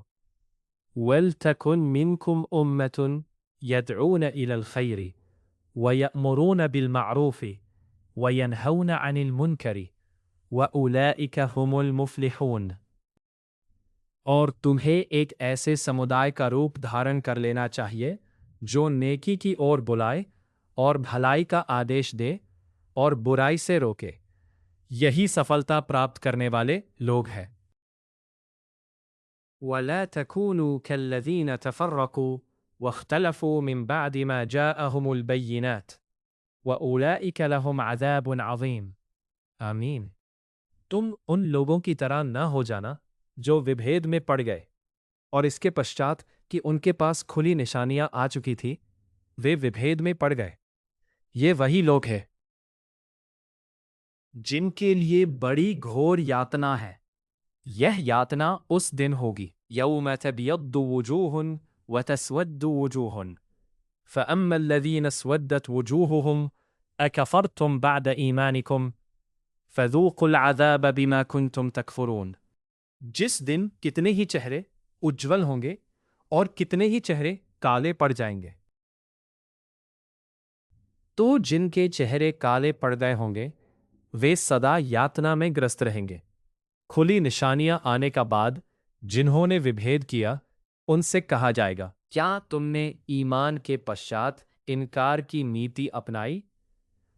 وَلْتَكُنْ مِنْكُمْ أُمَّةٌ يَدْعُونَ إِلَى الْخَيْرِ وَيَأْمُرُونَ بِالْمَعْرُوفِ وَيَنْهَوْنَ عَنِ الْمُنْكَرِ وَأُولَئِكَ هُمُ الْمُفْلِحُونَ۔ اور تمہیں ایک ایسے سمودائے کا روپ دھارن کر لینا چاہیے جو نیکی کی اور بلائے اور بھلائی کا آدیش دے اور برائی سے روکے، یہی سفلتا پراپت کرنے والے لوگ ہیں۔ وَلَا تَكُونُوا كَالَّذِينَ تَفَرَّقُوا وَاخْتَلَفُوا مِن بَعْدِ مَا جَاءَهُمُ الْبَيِّنَاتُ وَأُولَئِكَ لَهُمْ عَذَابٌ عَظِيمٌ۔ آمین۔ تم ان لوگوں کی طرح نہ ہو جانا جو وبھید میں پڑ گئے، اور اس کے پشچات کہ ان کے پاس کھلی نشانیاں آ چکی تھی وہ وبھید میں پڑ گئے۔ یہ وہی لوگ ہیں جن کے لیے بڑی گھور یاتنا ہے۔ یہ یاتنا اس دن ہوگی یوم تبیض وجوہ وتسود وجوہ فأما الذین اسودت وجوہہم اکفرتم بعد ایمانکم فذوقوا العذاب بما کنتم تکفرون۔ جس دن کتنے ہی چہرے اجول ہوں گے اور کتنے ہی چہرے کالے پڑ جائیں گے۔ تو جن کے چہرے کالے پڑ گئے ہوں گے وہ سدا یاتنا میں گرست رہیں گے۔ کھلی نشانیاں آنے کا بعد جنہوں نے وبھید کیا ان سے کہا جائے گا، کیا تم نے ایمان کے پشچات انکار کی نیتی اپنائی؟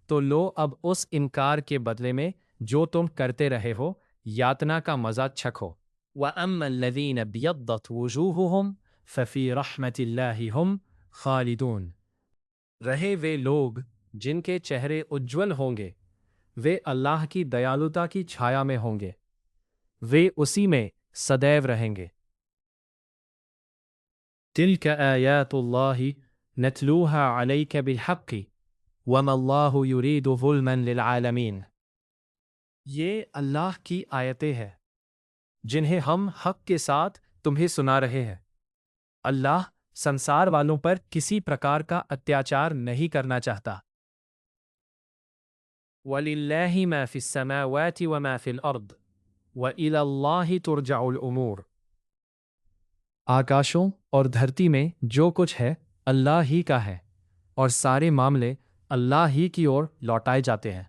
تو لو اب اس انکار کے بدلے میں جو تم کرتے رہے ہو یاتنا کا مزہ چکھو۔ وَأَمَّا الَّذِينَ ابْيَضَّتْ وُجُوهُهُمْ فَفِي رَحْمَةِ اللَّهِ هُمْ خَالِدُونَ۔ رہے وہ لوگ جن کے چہرے اجول ہوں گے وہ اللہ کی دیالوتا کی چھایا میں ہوں گے، وہ اسی میں سدیو رہیں گے۔ تِلْكَ آیَاتُ اللَّهِ نَتْلُوهَا عَلَيْكَ بِالْحَقِّ وَمَا اللَّهُ يُرِيدُ ظُلْمًا لِلْعَالَمِينَ۔ یہ اللہ کی آیتیں ہیں جنہیں ہم حق کے ساتھ تمہیں سنا رہے ہیں۔ اللہ سنسار والوں پر کسی پرکار کا اتیاچار نہیں کرنا چاہتا۔ وَلِلَّهِ مَا فِي السَّمَاوَاتِ وَمَا فِي الْأَرْضِ وَإِلَى اللَّهِ تُرْجَعُ الْأُمُورُ۔ آکاشوں اور دھرتی میں جو کچھ ہے اللہ ہی کا ہے اور سارے معاملے اللہ ہی کی اور لوٹائے جاتے ہیں۔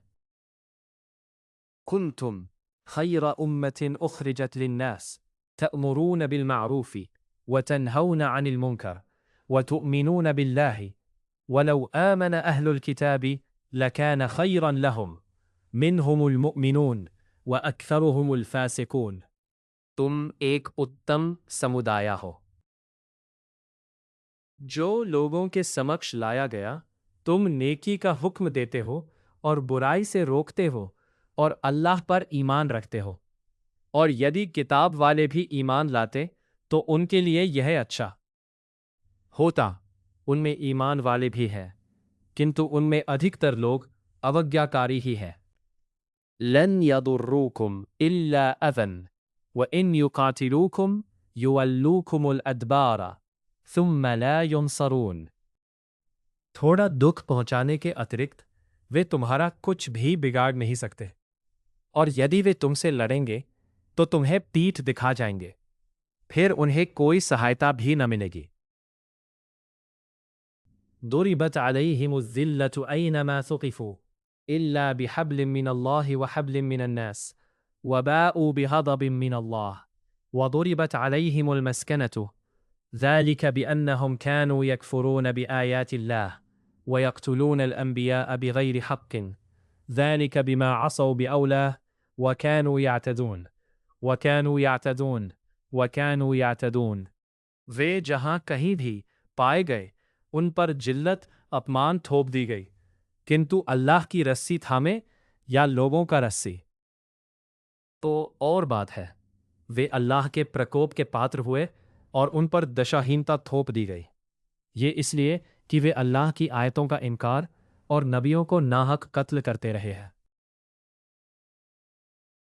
كُنْتُمْ خَيْرَ أُمَّةٍ أُخْرِجَتْ لِلنَّاسِ تَأْمُرُونَ بِالْمَعْرُوفِ وَتَنْهَوْنَ عَنِ الْمُنْكَرِ وَتُؤْمِنُونَ بِاللَّهِ وَلَوْ آمَنَ أَهْلُ الْكِتَابِ لَكَانَ خَيْرًا لَهُمْ مِنْهُمُ الْمُؤْمِنُونَ وَأَكْثَرُهُمُ الْفَاسِقُونَ۔ تم ایک اتم سمودایا ہو جو لوگوں کے سمکش لایا گیا، تم نیکی کا حکم دیتے ہو اور برائی سے روکتے ہو اور اللہ پر ایمان رکھتے ہو، اور یدی کتاب والے بھی ایمان لاتے تو ان کے لیے یہ اچھا ہوتا، ان میں ایمان والے بھی ہیں، کنتو ان میں ادھکتر لوگ اوگیاکاری ہی ہے۔ لن يضروكم إلا أذى وإن يقاتلوكم يولوكم الأدبار ثم لا ينصرون۔ تھوڑا دکھ پہنچانے کے اترکت وہ تمہارا کچھ بھی بگاڑ نہیں سکتے، اور یدی وہ تم سے لڑیں گے تو تمہیں پیٹھ دکھا جائیں گے، پھر انہیں کوئی سہایتا بھی نہ ملے گی۔ ضربت علیہم الذلۃ اینما ثقفوا الا بحبل من اللہ وحبل من الناس وباءوا بغضب من اللہ وضربت علیہم المسکنۃ ذلك بأنهم كانوا يكفرون بآيات الله ويقتلون الأنبياء بغير حق ذلك بما عصوا بأولاه وكانوا يعتدون۔ وہ جہاں کہیں بھی پائے گئے ان پر جلت اپمان تھوپ دی گئی، کنتو اللہ کی رسی تھامے یا لوگوں کا رسی تو اور بات ہے، وہ اللہ کے پرکوپ کے پاتر ہوئے اور ان پر دشاہینتا تھوپ دی گئی، یہ اس لیے کہ وہ اللہ کی آیتوں کا انکار اور نبیوں کو ناحق قتل کرتے رہے ہیں،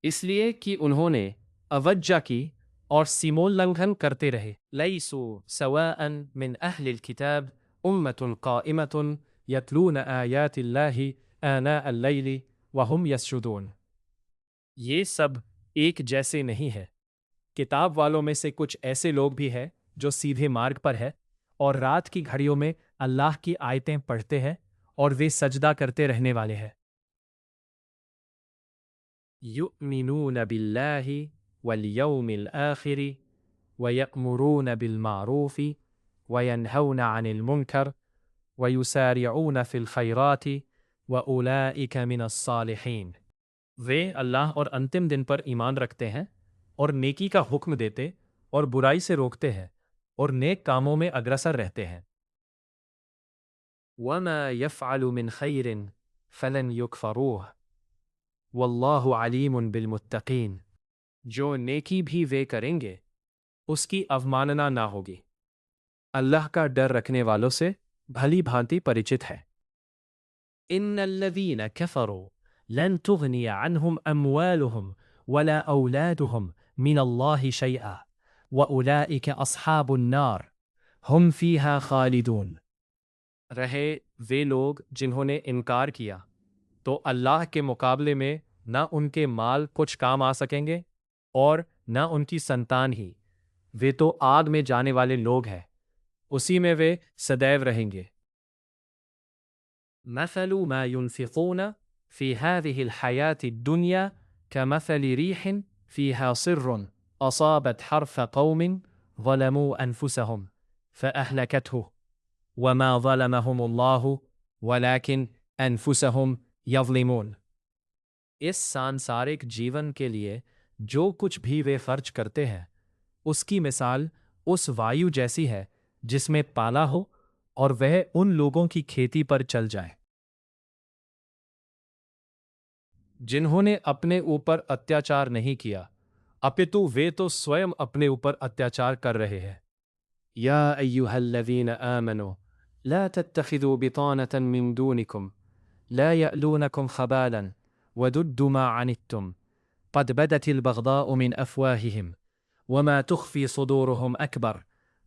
اس لیے کہ انہوں نے اوجہ کی اور سیمولنگھن کرتے رہے۔ لیسوا سواء من اہل الکتاب امۃ قائمۃ یتلون آیات اللہ آناء اللیل وہم یسجدون۔ یہ سب ایک جیسے نہیں ہے، کتاب والوں میں سے کچھ ایسے لوگ بھی ہیں جو سیدھے مارگ پر ہے اور رات کی گھڑیوں میں اللہ کی آیتیں پڑھتے ہیں اور وہ سجدہ کرتے رہنے والے ہیں۔ یؤمنون باللہ والیوم الآخر ویأمرون بالمعروف وینہون عن المنکر ویسارعون فی الخیرات وأولئک من الصالحین۔ وہ اللہ اور انتم دن پر ایمان رکھتے ہیں اور نیکی کا حکم دیتے اور برائی سے روکتے ہیں اور نیک کاموں میں اگرسر رہتے ہیں۔ وما يفعل من خیر فلن یکفروہ واللہ علیم بالمتقین۔ جو نیکی بھی وہ کریں گے اس کی اوماننا نہ ہوگی، اللہ کا ڈر رکھنے والوں سے بھلی بھانتی پریچت ہے۔ ان الذین کفروا لن تغنی عنہم اموالہم ولا اولادہم من اللہ شیئا واولئک اصحاب النار ہم فیہا خالدون۔ رہے وہ لوگ جنہوں نے انکار کیا تو اللہ کے مقابلے میں نہ ان کے مال کچھ کام آ سکیں گے اور نہ ان کی سنتان ہی، وہ تو آگ میں جانے والے لوگ ہیں، اسی میں وہ سدیو رہیں گے۔ مثل ما ينفقون في هذه الحياة الدنيا كمثل ريح فيها صر أصابت حرث قوم ظلموا أنفسهم فأهلكته وما ظلمهم الله ولكن أنفسهم يظلمون۔ اس سانسارک جیون کے لیے جو کچھ بھی وہ خرچ کرتے ہیں اس کی مثال اس وایو جیسی ہے جس میں پالا ہو اور وہ ان لوگوں کی کھیتی پر چل جائے جنہوں نے اپنے اوپر اتیاچار نہیں کیا، اپتو وہ تو سوئم اپنے اوپر اتیاچار کر رہے ہیں۔ یا ایھا الذین آمنوا لا تتخذوا بطانة من دونکم لا یألونکم خبالا وددوا ما عنتم قد بدت البغضاء من افواہہم وما تخفی صدورہم اکبر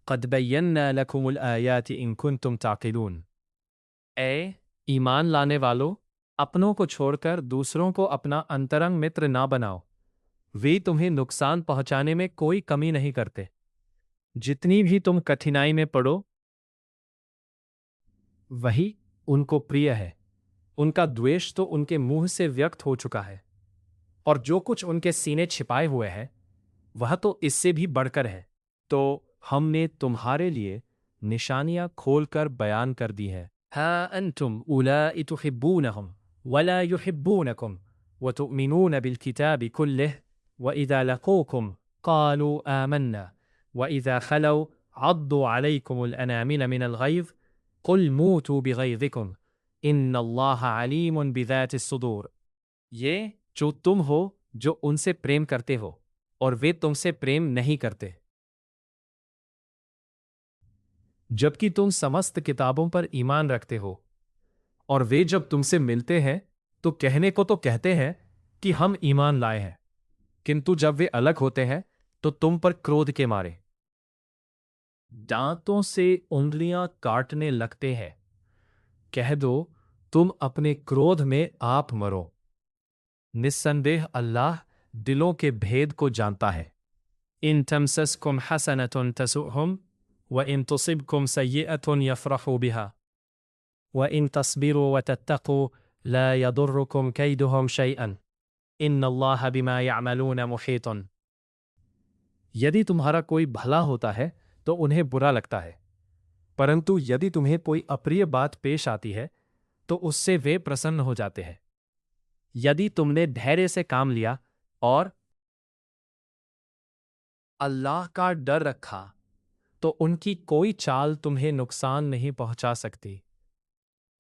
قد بینا لکم الآیات ان کنتم تعقلون۔ اے ایمان لانے والو، اپنوں کو چھوڑ کر دوسروں کو اپنا انترنگ متر نہ بناؤ، وہ تمہیں نقصان پہنچانے میں کوئی کمی نہیں کرتے، جتنی بھی تم کٹھنائی میں پڑو وہی ان کو پریہ ہے، ان کا دویش تو ان کے منہ سے ویکت ہو چکا ہے، اور جو کچھ ان کے سینے چھپائے ہوئے ہے وہ تو اس سے بھی بڑھ کر ہے۔ تو ہم نے تمہارے لیے نشانیاں کھول کر بیان کر دی ہیں۔ ہا انتم اولائی تحبونہم ولا يحبونکم وتؤمنون بالکتاب کلہ وإذا لقوکم قالوا آمنا وإذا خلوا عضوا عليكم الأنامل من الغيظ قل موتوا بغيظكم ان اللہ علیم بذات الصدور، یہ جو تم ہو جو ان سے پریم کرتے ہو اور وہ تم سے پریم نہیں کرتے، جبکہ تم سمست کتابوں پر ایمان رکھتے ہو، اور وہ جب تم سے ملتے ہیں تو کہنے کو تو کہتے ہیں کہ ہم ایمان لائے ہیں، کنتو جب وہ الگ ہوتے ہیں تو تم پر کرودھ کے مارے دانتوں سے انگلیاں کاٹنے لگتے ہیں۔ کہہ دو تم اپنے کرودھ میں آپ مرو، نسندیہ اللہ دلوں کے بھید کو جانتا ہے۔ ان تمسسکم حسنۃ تسؤہم وان تصبکم سیئۃ یفرحوا بها وان تصبروا وتتقوا لا يضركم كيدهم شيئا ان اللہ بما يعملون محیط۔ یدی تمہارا کوئی بھلا ہوتا ہے تو انہیں برا لگتا ہے، پرنتو یدی تمہیں کوئی اپریہ بات پیش آتی ہے تو اس سے وہ پرسن ہو جاتے ہیں۔ یدی تم نے دھیرے سے کام لیا اور اللہ کا ڈر رکھا تو ان کی کوئی چال تمہیں نقصان نہیں پہنچا سکتی۔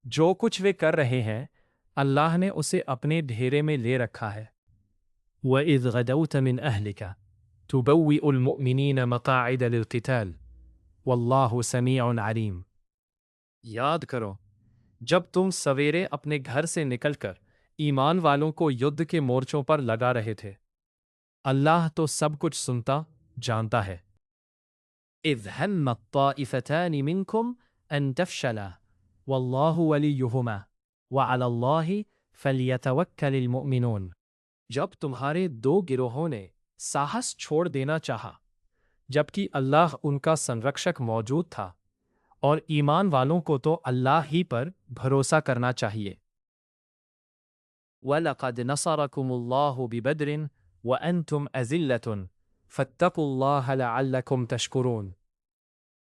جو کچھ وہ کر رہے ہیں اللہ نے اسے اپنے ڈھیرے میں لے رکھا ہے۔ وَإِذْ غَدَوْتَ مِنْ أَهْلِكَ تُبَوِّئُ الْمُؤْمِنِينَ مَقَاعِدَ لِلْقِتَالِ وَاللَّهُ سَمِيعٌ عَلِيمٌ۔ یاد کرو جب تم سویرے اپنے گھر سے نکل کر ایمان والوں کو یدھ کے مورچوں پر لگا رہے تھے، اللہ تو سب کچھ سنتا جانتا ہے۔ اذ ہمت طائفتان منکم ان تفشلا واللہ ولیہما وعلی اللہ فلیتوکل المؤمنون۔ جب تمہارے دو گروہوں نے ساہس چھوڑ دینا چاہا جبکہ اللہ ان کا سنرکشک موجود تھا، اور ایمان والوں کو تو اللہ ہی پر بھروسہ کرنا چاہیے۔ وَلَقَدْ نَصَرَكُمُ اللَّهُ بِبَدْرٍ وَأَنْتُمْ أَذِلَّةٌ فَاتَّقُوا اللَّهَ لَعَلَّكُمْ تَشْكُرُونَ۔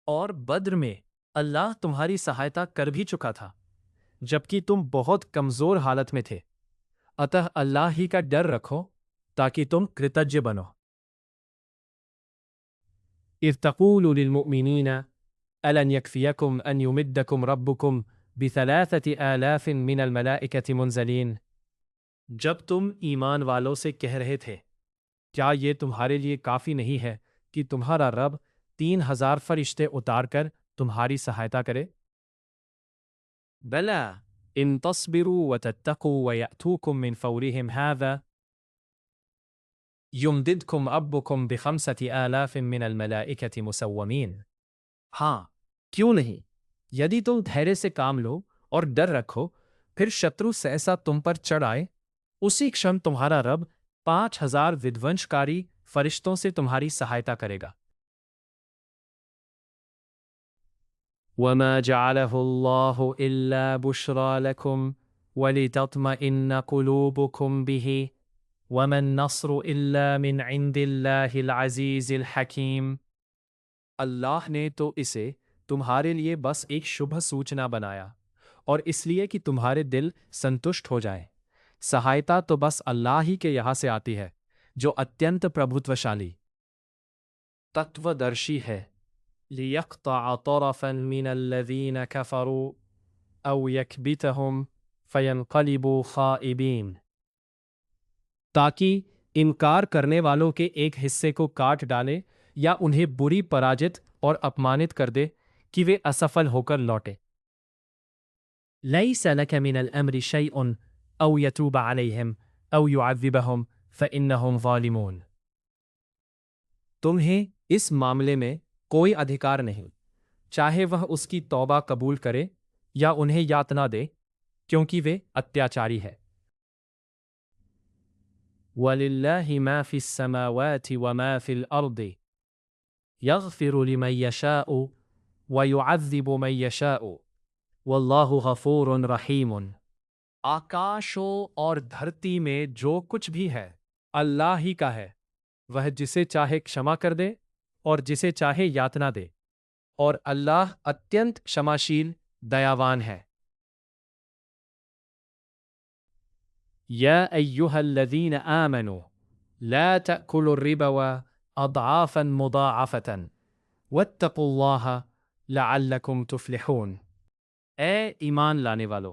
اور بدر میں اللہ تمہاری سہایتا کر بھی چکا تھا جبکہ تم بہت کمزور حالت میں تھے، اتح اللہ ہی کا ڈر رکھو تاکہ تم کرتجیہ بنو۔ اذ تقول للمؤمنین أَلَنْ يَكْفِيَكُمْ أَنْ يُمِدَّكُمْ رَبُّكُمْ بِثَلَاثَةِ آلَافٍ مِّنَ الْمَلَائِكَةِ مُنْزَلِينَ۔ جب تم ایمان والوں سے کہہ رہے تھے کیا یہ تمہارے لیے کافی نہیں ہے کہ تمہارا رب 3000 فرشتے اتار کر تمہاری سہایتا کرے؟ بلا ان تصبروا وتتقوا ويأتوكم من فورهم هذا يمددكم ربكم ب5000 من الملائكة مسومين۔ ہاں کیوں نہیں، یدی تم دھیرے سے کام لو اور ڈر رکھو، پھر شترو سہسا تم پر چڑھ آئے، اسی کشن تمہارا رب 5000 ودونشکاری فرشتوں سے تمہاری سہایتا کرے گا۔ وَمَا جَعَلَهُ اللَّهُ إِلَّا بُشْرَى لَكُمْ وَلِتَطْمَئِنَّ قُلُوبُكُمْ بِهِ وَمَا النَّصْرُ إِلَّا مِنْ عِنْدِ اللَّهِ الْعَزِيزِ الْحَكِيمِ۔ اللہ نے تو اسے تمہارے لیے بس ایک شبہ سوچنا بنایا، اور اس لیے کہ تمہارے دل سنتشٹ ہو جائیں۔ سہایتا تو بس اللہ ہی کے یہاں سے آتی ہے جو اتینت پربھوتوشالی تتو درشی ہے۔ لِيَقْطَعَ طَرَفًا مِّنَ الَّذِينَ كَفَرُوا أَوْ يَكْبِتَهُمْ فَيَنْقَلِبُوا خَائِبِينَ، تاکہ انکار کرنے والوں کے ایک حصے کو کاٹ ڈالے یا انہیں بری پراجت اور اپمانت کر دے کہ وہ اسفل ہو کر لوٹے۔ لَيْسَ لَكَ مِنَ الْأَمْرِ شَيْءٌ أَوْ يَتُوبَ عَلَيْهِمْ أَوْ يُعَذِّبَهُمْ فَإِنَّهُمْ ظَالِمُونَ۔ تمہیں اس معاملے میں کوئی ادھیکار نہیں، چاہے وہ اس کی توبہ قبول کرے یا انہیں یاتنا دے، کیونکہ وہ اتیاچاری ہے۔ وَلِلَّهِ مَا فِي السَّمَاوَاتِ وَمَا فِي الْأَرْضِ يَغْفِرُ لِمَن يَشَاءُ وَيُعَذِّبُ مَن يَشَاءُ وَاللَّهُ غَفُورٌ رَحِيمٌ۔ آکاشوں اور دھرتی میں جو کچھ بھی ہے اللہ ہی کا ہے، وہ جسے چاہے کشما کر دے اور جسے چاہے یاتنا دے، اور اللہ اتینت کشماشیل دیاوان ہے۔ یا ایہا الذین آمنوا لا تأکلوا الربا اضعافا مضاعفة واتقوا اللہ لعلکم تفلحون۔ اے ایمان لانے والو،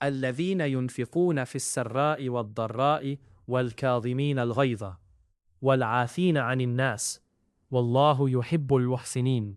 الذين ينفقون في السراء والضراء والكاظمين الغيظ والعافين عن الناس والله يحب المحسنين،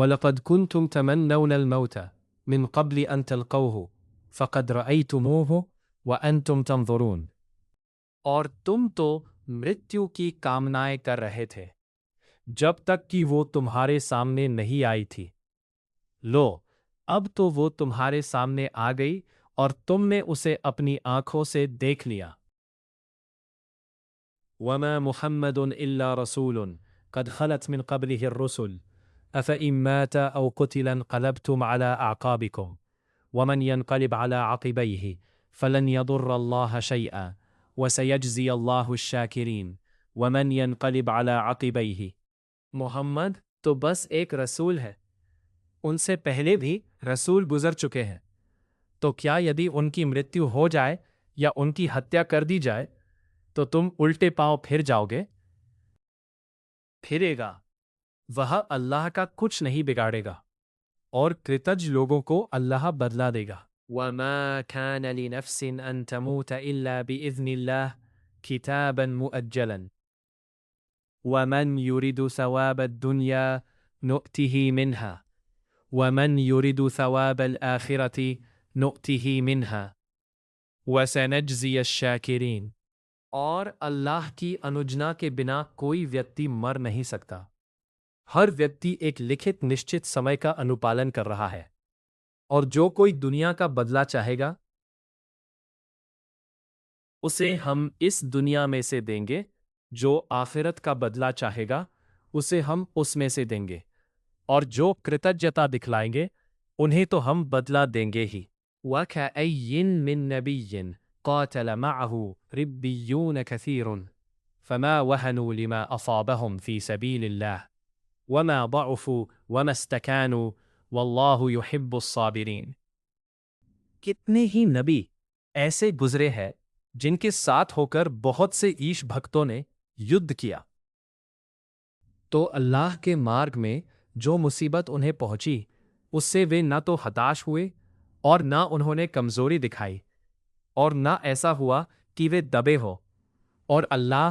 وَلَقَدْ كُنْتُمْ تَمَنَّوْنَ الْمَوْتَ مِنْ قَبْلِ أَنْ تَلْقَوْهُ فَقَدْ رَأَيْتُمُوهُ وَأَنْتُمْ تَنْظُرُونَ۔ اور تم تو مرتیو کی کامنائیں کر رہے تھے جب تک کہ وہ تمہارے سامنے نہیں آئی تھی۔ لو، اب تو وہ تمہارے سامنے آ گئی اور تم نے اسے اپنی آنکھوں سے دیکھ لیا۔ وَمَا مُحَمَّدٌ إِلَّا رَسُولٌ قَدْ خَلَتْ مِنْ قَبْلِهِ الرُّسُلُ أَفَإِن مَّاتَ أَوْ قُتِلَ انقلبتم عَلَى أَعْقَابِكُمْ وَمَنْ يَنقَلِبْ عَلَى عَقِبَيْهِ فَلَنْ يَضُرَّ اللَّهَ شَيْئًا وَسَيَجْزِيَ اللَّهُ الشَّاكِرِينَ وَمَنْ يَنقَلِبْ عَلَى عَقِبَيْهِ۔ محمد تو بس ایک رسول ہے، ان سے پہلے بھی رسول گزر چکے ہیں، تو کیا یدی ان کی مرتیو ہو جائے یا ان کی ہتیا کر دی جائے تو تم الٹے پاؤں پھر جاؤ گے؟ پھرے گا، وہ اللہ کا کچھ نہیں بگاڑے گا، اور کرتج لوگوں کو اللہ بدلا دے گا۔ وَمَا كَانَ لِنَفْسٍ أَن تَمُوتَ إِلَّا بِإِذْنِ اللَّهِ كِتَابًا مُؤَجَّلًا وَمَنْ يُرِدُ ثَوَابَ الدُّنْيَا نُؤْتِهِ مِنْهَا وَمَنْ يُرِدُ ثَوَابَ الْآخِرَةِ نُؤْتِهِ مِنْهَا وَسَنَجْزِيَ الشَّاكِرِينَ۔ اور اللہ کی انوجنا کے بنا کوئی ویکتی مر نہیں سکتا۔ ہر ویکتی ایک لکھت نشچت سمے کا انوپالن کر رہا ہے، اور جو کوئی دنیا کا بدلہ چاہے گا اسے ہم اس دنیا میں سے دیں گے، جو آخرت کا بدلہ چاہے گا اسے ہم اس میں سے دیں گے، اور جو کرتجتا دکھلائیں گے انہیں تو ہم بدلہ دیں گے ہی۔ وَكَأَيٍّ مِّن نَّبِيٍّ قَاتَلَ مَعَهُ رِبِّيُّونَ كَثِيرٌ فَمَا وَهَنُوا لِمَا أَصَابَهُمْ فِي سَبِيلِ اللَّهِ وَمَا ضَعُفُوا وَمَا اسْتَكَانُوا وَاللَّهُ يُحِبُّ الصَّابِرِينَ۔ کتنے ہی نبی ایسے گزرے ہیں جن کے ساتھ ہو کر بہت سے ایش بھکتوں نے یدھ کیا، تو اللہ کے مارگ میں جو مصیبت انہیں پہنچی اس سے وہ نہ تو ہتاش ہوئے اور نہ انہوں نے کمزوری دکھائی، اور نہ ایسا ہوا کہ وہ دبے ہو، اور اللہ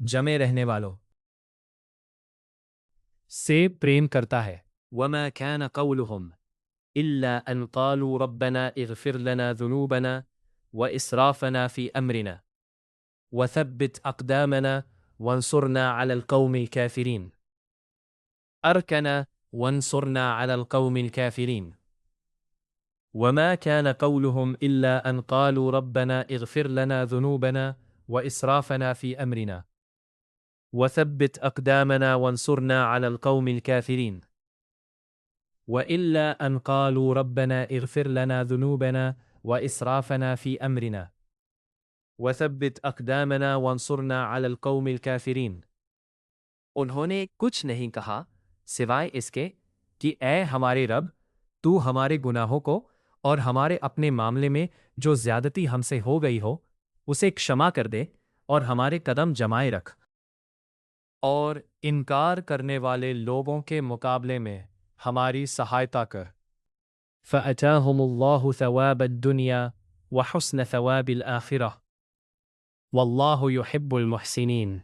جمے رہنے والوں سے پریم کرتا ہے۔ وَمَا كَانَ قَوْلُهُمْ إِلَّا أَن قَالُوا رَبَّنَا اغْفِرْ لَنَا ذُنُوبَنَا وَإِسْرَافَنَا فِي أَمْرِنَا وَثَبِّتْ أَقْدَامَنَا وَانصُرْنَا عَلَى الْقَوْمِ الْكَافِرِينَ۔ أَرْكَنَا وَانصُرْنَا عَلَى الْقَوْمِ الْكَافِرِينَ۔ وَمَا كَانَ قَوْلُهُمْ إِلَّا أَن قَالُوا رَبَّنَا اغْفِرْ لَنَا ذُنُوبَنَا وَإِسْرَافَنَا فِي أَمْرِنَا وَثَبِّتْ أَقْدَامَنَا وَانصُرْنَا عَلَى الْقَوْمِ الْكَافِرِينَ۔ وَإِلَّا أَن قَالُوا رَبَّنَا اغْفِرْ لَنَا ذُنُوبَنَا وَإِسْرَافَنَا فِي أَمْرِنَا وَثَبِّتْ أَقْدَامَنَا وَانصُرْنَا عَلَى الْقَوْمِ الْكَافِرِينَ۔ انہوں نے کچھ نہیں کہا سوائے اس کے کہ اے ہمارے رب، تو ہمارے گناہوں کو اور ہمارے اپنے معاملے میں جو زیادتی ہم سے ہو گئی ہو اسے کشما کر دے، اور ہمارے قدم جمائے رکھ، اور انکار کرنے والے لوگوں کے مقابلے میں ہماری سہایتا کر۔ فَأَتَاهُمُ اللَّهُ ثَوَابَ الدُّنْيَا وَحُسْنَ ثَوَابِ الْآخِرَةِ وَاللَّهُ يُحِبُّ الْمُحْسِنِينَ۔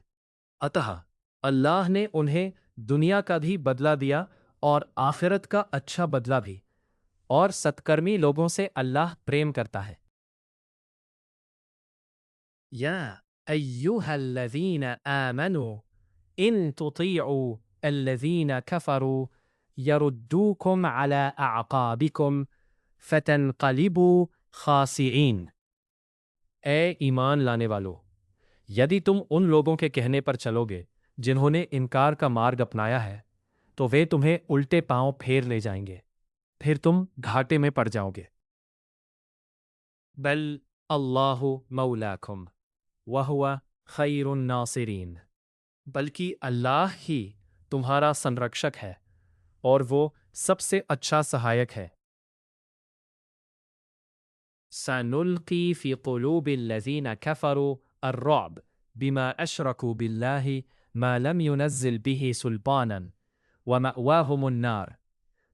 اتہ اللہ نے انہیں دنیا کا بھی بدلہ دیا اور آخرت کا اچھا بدلہ بھی، اور ستکرمی لوگوں سے اللہ پریم کرتا ہے۔ یا ایہا الذین آمنوا ان تطیعوا الذین کفروا یردوکم علی اعقابکم فتنقلبوا خاسئین۔ اے ایمان لانے والو، یدی تم ان لوگوں کے کہنے پر چلو گے جنہوں نے انکار کا مارگ اپنایا ہے تو وہ تمہیں الٹے پاؤں پھیر لے جائیں گے، پھر تم گھاٹے میں پڑ جاؤ گے۔ بل اللہ مولاکم وہو خیر الناصرین۔ بلکہ اللہ ہی تمہارا سنرکشک ہے اور وہ سب سے اچھا سہایک ہے۔ سَنُلْقِي فِي قُلُوبِ الَّذِينَ كَفَرُوا الرُّعْبَ بِمَا أَشْرَكُوا بِاللَّهِ مَا لَمْ يُنَزِّلْ بِهِ سُلْطَانًا وَمَأْوَاهُمُ النَّارُ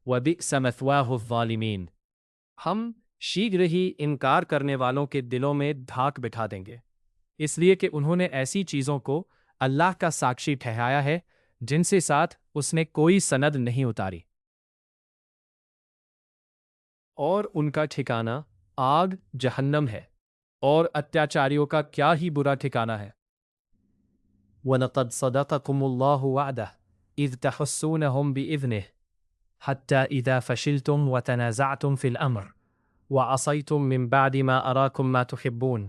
وَبِئْسَ مَثْوَاهُ الظَّالِمِينَ۔ ہم شیغر ہی انکار کرنے والوں کے دلوں میں دھاک بٹھا دیں گے، اس لیے کہ انہوں نے ایسی چیزوں کو اللہ کا ساکشی ٹھہرایا ہے جن سے ساتھ اس نے کوئی سند نہیں اتاری، اور ان کا ٹھکانہ آگ جہنم ہے، اور اتیاچاریوں کا کیا ہی برا ٹھکانہ ہے۔ وَلَقَدْ صَدَقَكُمُ اللَّهُ وَعْدَهُ إِذْ تَحُسُّونَهُمْ بِإِذْنِهِ حَتَّى إِذَا فَشِلْتُمْ وَتَنَازَعْتُمْ فِي الْأَمْرِ وَعَصَيْتُمْ مِنْ بَعْدِ مَا أَرَاكُمْ مَا تُحِبُّونَ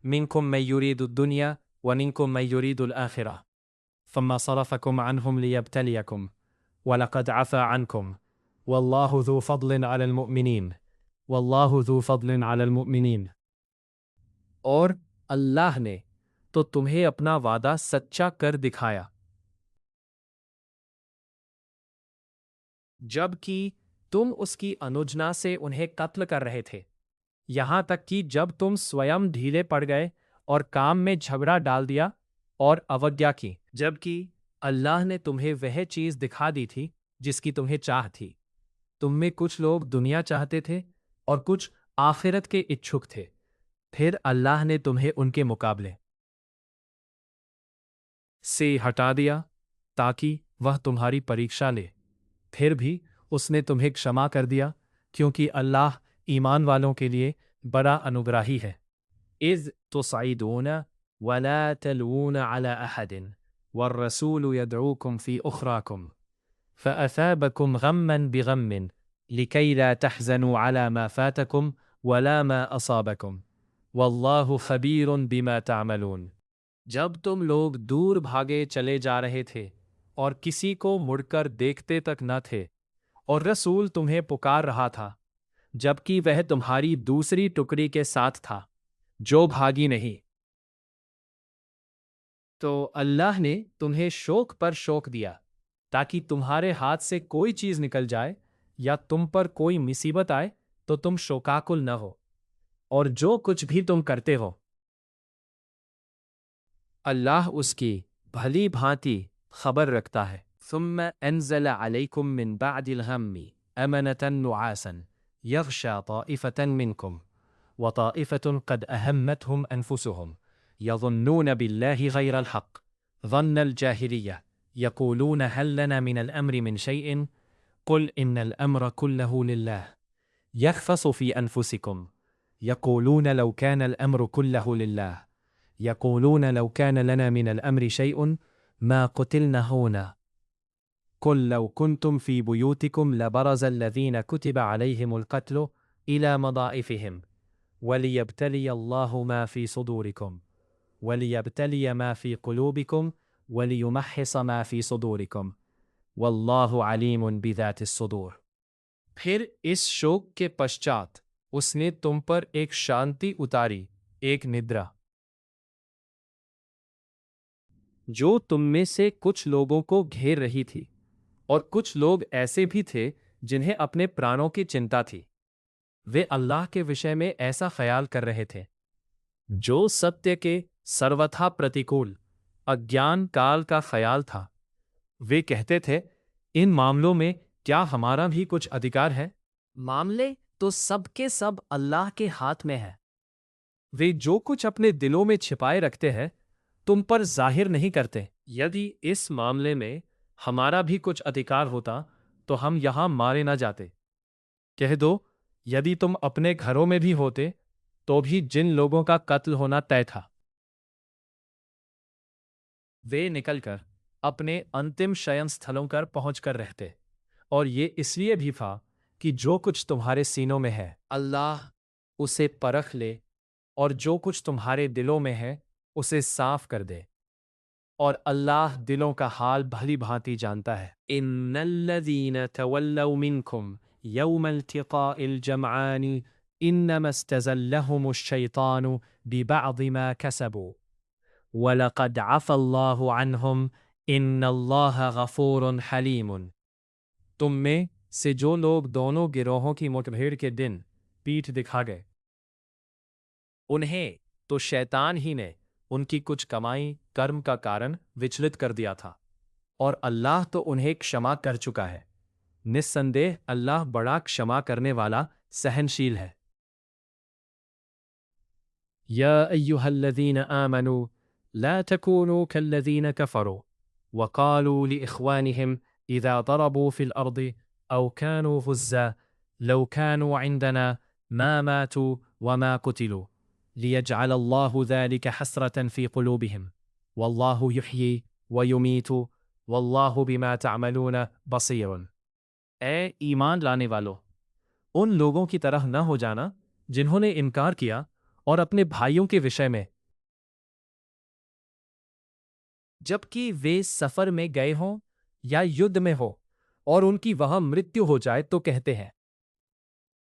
مِنْكُمْ مَنْ يُرِيدُ الدُّنْيَا وَمِنْكُمْ مَنْ يُرِيدُ الْآخِرَةَ ثُمَّ صَرَفَكُمْ عَنْهُمْ لِيَبْتَلِيَكُمْ وَلَقَدْ عَفَا عَنْكُمْ وَاللَّهُ ذُو فَضْلٍ عَلَى الْمُؤْمِنِينَ وَاللَّهُ ذُو فَضْلٍ عَلَى الْمُؤْمِنِينَ۔ اور اللہ نے تو تمہیں اپنا وعدہ سچا کر دکھایا، جب کہ تم اس کی انوجنا سے انہیں قتل کر رہے تھے، یہاں تک کہ جب تم سویم ڈھیلے پڑ گئے اور کام میں جھگڑا ڈال دیا اور اوگیا کی، جبکہ اللہ نے تمہیں وہ چیز دکھا دی تھی جس کی تمہیں چاہ تھی۔ تم میں کچھ لوگ دنیا چاہتے تھے اور کچھ آخرت کے اچھک تھے، پھر اللہ نے تمہیں ان کے مقابلے سے ہٹا دیا تاکہ وہ تمہاری پریکشا لے، پھر بھی اس نے تمہیں کشما کر دیا، کیونکہ اللہ ایمان والوں کے لیے بڑا انوگراہی ہے۔ اذ تصعدون ولا تلوون على احد والرسول يدعوكم في اخراكم فاثابكم غما بغم لكي لا تحزنوا على ما فاتكم ولا ما اصابكم والله خبير بما تعملون۔ جب تم لوگ دور بھاگے چلے جا رہے تھے اور کسی کو مڑ کر دیکھتے تک نہ تھے، اور رسول تمہیں پکار رہا تھا جبکہ وہ تمہاری دوسری ٹکڑی کے ساتھ تھا جو بھاگی نہیں، تو اللہ نے تمہیں شوق پر شوق دیا تاکہ تمہارے ہاتھ سے کوئی چیز نکل جائے یا تم پر کوئی مصیبت آئے تو تم شوکاکل نہ ہو، اور جو کچھ بھی تم کرتے ہو اللہ اس کی بھلی بھانتی خبر رکھتا ہے۔ ثم انزل علیکم من بعد الغم امنة نعاسا یغشى طائفة منکم وطائفة قد اہمتهم انفسهم يظنون بالله غير الحق ظن الجاهلية يقولون هل لنا من الأمر من شيء قل إن الأمر كله لله يخفص في أنفسكم يقولون لو كان الأمر كله لله يقولون لو كان لنا من الأمر شيء ما قتلنا هنا قل لو كنتم في بيوتكم لبرز الذين كتب عليهم القتل إلى مضاعفهم وليبتلي الله ما في صدوركم وَلِيَبْتَلِيَ مَا فِي قُلُوبِكُمْ وَلِيُمَحِّصَ مَا فِي صُدُورِكُمْ وَاللَّهُ عَلِيمٌ بِذَاتِ الصُّدُورِ۔ پھر اس شوق کے پشچات اس نے تم پر ایک شانتی اتاری، ایک ندرا، جو تم میں سے کچھ لوگوں کو گھیر رہی تھی، اور کچھ لوگ ایسے بھی تھے جنہیں اپنے پرانوں کی چنتا تھی، وہ اللہ کے وشے میں ایسا خیال کر رہے تھے جو ستیہ کے سروتھا پرتیکول اگیان کال کا خیال تھا۔ وہ کہتے تھے ان معاملوں میں کیا ہمارا بھی کچھ ادھیکار ہے؟ معاملے تو سب کے سب اللہ کے ہاتھ میں ہے۔ وہ جو کچھ اپنے دلوں میں چھپائے رکھتے ہیں تم پر ظاہر نہیں کرتے۔ یدی اس معاملے میں ہمارا بھی کچھ ادھیکار ہوتا تو ہم یہاں مارے نہ جاتے۔ کہہ دو یدی تم اپنے گھروں میں بھی ہوتے تو بھی جن لوگوں کا قتل ہونا طے تھا وہ نکل کر اپنے انتم شین ستھلوں پر پہنچ کر رہتے، اور یہ اس لیے بھی تھا کہ جو کچھ تمہارے سینوں میں ہے اللہ اسے پرکھ لے، اور جو کچھ تمہارے دلوں میں ہے اسے صاف کر دے، اور اللہ دلوں کا حال بھلی بھانتی جانتا ہے۔ ان الذین تولوا منکم یوم التقاء الجمعان انما استزلهم الشیطان ببعض ما کسبوا وَلَقَدْ عَفَا اللَّهُ عَنْهُمْ إِنَّ اللَّهَ غَفُورٌ حَلِيمٌ۔ تم میں سے جو لوگ دونوں گروہوں کی مٹبھیڑ کے دن پیٹھ دکھا گئے، انہیں تو شیطان ہی نے ان کی کچھ کمائی کرم کا کارن وچلت کر دیا تھا، اور اللہ تو انہیں کشما کر چکا ہے، نسندیہ اللہ بڑا کشما کرنے والا سہنشیل ہے۔ یا ایھا الذین آمنوا لا تكونوا كالذين كفروا وقالوا لإخوانهم إذا ضربوا في الأرض أو كانوا غزا لو كانوا عندنا ما ماتوا وما قتلوا ليجعل الله ذلك حسرة في قلوبهم والله يحيي ويميت والله بما تعملون بصير۔ اے ایمان لانے والو، ان لوگوں کی طرح نہ ہو جانا جنہوں نے انکار کیا اور اپنے بھائیوں کے وشے میں جبکہ وہ سفر میں گئے ہوں یا یدھ میں ہو اور ان کی وہاں مرتیو ہو جائے تو کہتے ہیں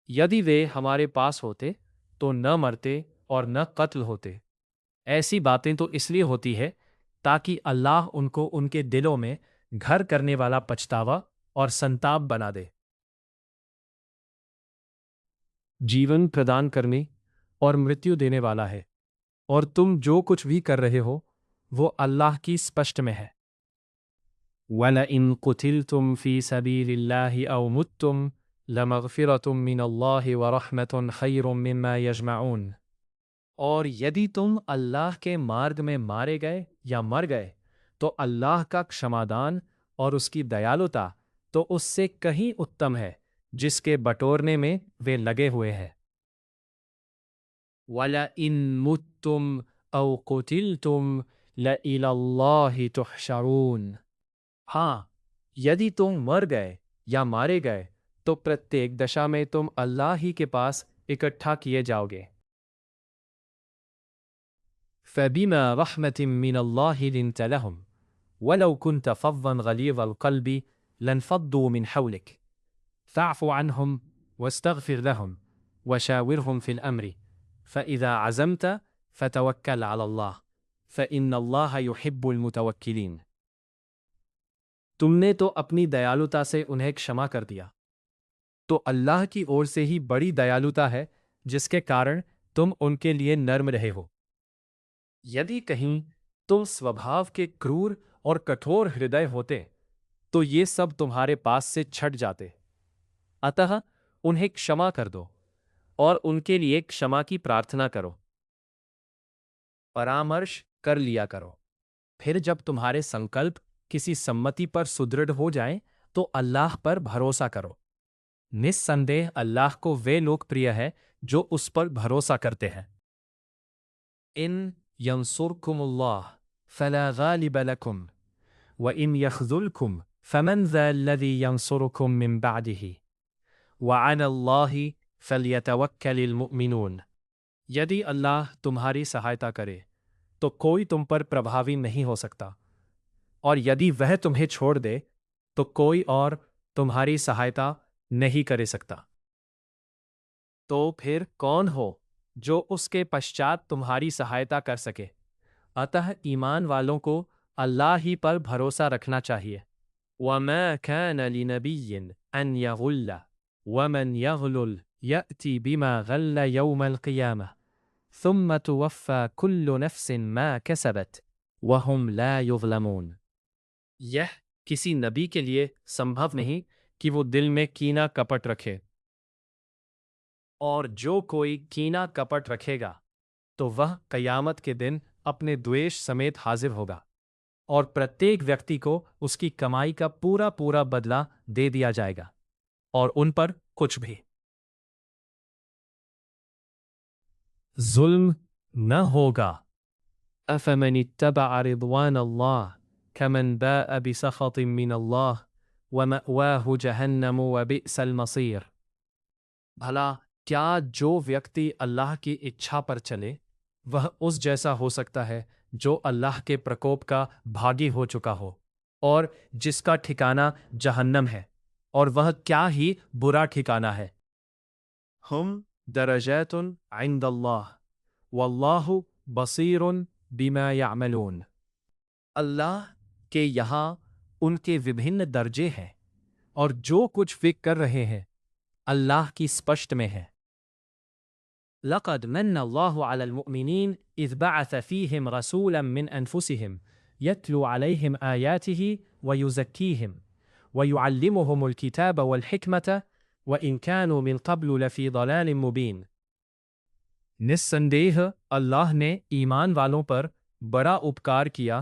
یدی وہ ہمارے پاس ہوتے تو نہ مرتے اور نہ قتل ہوتے۔ ایسی باتیں تو اس لیے ہوتی ہے تاکہ اللہ ان کو ان کے دلوں میں گھر کرنے والا پچھتاوا اور سنتاپ بنا دے۔ جیون پردان کرنے اور مرتیو دینے والا ہے، اور تم جو کچھ بھی کر رہے ہو وہ اللہ کی اسپشٹ میں ہے۔ وَلَئِن قُتِلْتُمْ فِي سَبِيلِ اللَّهِ أَوْ مُتْتُمْ لَمَغْفِرَةٌ مِّنَ اللَّهِ وَرَحْمَةٌ خَيْرٌ مِّمَّا يَجْمَعُونَ۔ اور یدی تم اللہ کے مارگ میں مارے گئے یا مر گئے تو اللہ کا کشمادان اور اس کی دیالوتا تو اس سے کہیں اتم ہے جس کے بٹورنے میں وہ لگے ہوئے ہیں۔ وَلَئِن مُتُّمْ أَوْ قُتِلْتُمْ لَإِلَى اللَّهِ تُحْشَرُونَ۔ ہاں، یدی تم مر گئے یا مارے گئے تو پرتیک دشا میں تم اللہ ہی کے پاس اکٹھا کیے جاؤ گے۔ فَبِمَا رَحْمَةٍ مِّنَ اللَّهِ لِنْتَ لَهُمْ وَلَوْ كُنْتَ فَظًّا غَلِيظَ الْقَلْبِ لَانفَضُّوا مِنْ حَوْلِكَ فَاعْفُ عَنْهُمْ وَاسْتَغْفِرْ لَهُمْ وَشَاوِرْهُمْ فِي الْأَمْرِ فَإِذَا عَزَمْتَ فَتَوَكَّلْ عَلَى اللَّهِ فَإِنَّ اللَّهَ يُحِبُّ الْمُتَوَكِّلِينَ۔ تم نے تو اپنی دیالوتا سے انہیں کشما کر دیا، تو اللہ کی اور سے ہی بڑی دیالوتا ہے جس کے کارن تم ان کے لیے نرم رہے ہو۔ یدی کہیں تم سوبھاو کے کرور اور کٹھور ہردے ہوتے تو یہ سب تمہارے پاس سے چھٹ جاتے، اتہ انہیں کشما کر دو اور ان کے لیے کشما کی پرارتھنا کرو، پرامرش کر لیا کرو۔ پھر جب تمہارے سنکلپ کسی سمتی پر سدرڑھ ہو جائیں تو اللہ پر بھروسہ کرو۔ نسندیہ اللہ کو وہ لوگ پریہ ہے جو اس پر بھروسہ کرتے ہیں۔ ان ینصرکم اللہ فلا غالب لکم وَإِنْ يَخْذُلْكُمْ فَمَنْ ذَا الَّذِي يَنْصُرُكُمْ مِنْ بَعْدِهِ وَعَلَى اللَّهِ فَلْيَتَوَكَّلِ الْمُؤْمِنُونَ۔ یدی اللہ تمہاری سہایتا کرے تو کوئی تم پر پربھاوی نہیں ہو سکتا، اور یدی وہ تمہیں چھوڑ دے تو کوئی اور تمہاری سہایتا نہیں کر سکتا۔ تو پھر کون ہو جو اس کے پشچات تمہاری سہایتا کر سکے؟ اتہ ایمان والوں کو اللہ ہی پر بھروسہ رکھنا چاہیے۔ وَمَا كَانَ لِنَبِيٍّ أَنْ يَغُلَّ وَمَنْ يَغْلُلْ يَأْتِ بِمَا غَلَّ يَوْمَ الْقِيَامَةِ ثُمَّ تُوَفَّى كُلُّ نَفْسٍ مَا كَسَبَتْ وَهُمْ لَا يُظْلَمُونَ۔ یہ کسی نبی کے لیے سمبھو نہیں کہ وہ دل میں کینہ کپٹ رکھے، اور جو کوئی کینہ کپٹ رکھے گا تو وہ قیامت کے دن اپنے دویش سمیت حاضر ہوگا، اور پرتیک ویکتی کو اس کی کمائی کا پورا پورا بدلہ دے دیا جائے گا، اور ان پر کچھ بھی ظلم نہ ہوگا۔ افمن اتبع رضوان اللہ کمن باء بسخط من اللہ ومأواہ جہنم وبئس المصیر۔ بھلا کیا جو ویکتی اللہ کی اچھا پر چلے وہ اس جیسا ہو سکتا ہے جو اللہ کے پرکوپ کا بھاگی ہو چکا ہو اور جس کا ٹھکانہ جہنم ہے، اور وہ کیا ہی برا ٹھکانہ ہے۔ ہم درجات عند اللہ واللہ بصیر بما یعملون۔ اللہ کے یہاں ان کے وبھن درجے ہیں، اور جو کچھ وہ کر رہے ہیں اللہ کی اسپشٹ میں ہے۔ لقد من الله على المؤمنين إذ بعث فيهم رسولا من أنفسهم يتلو عليهم آياته ويزكيهم ويعلمهم الكتاب والحكمة وإن كانوا من قبل لفي ضلال مبين۔ نسندیہ اللہ نے ایمان والوں پر بڑا اپکار کیا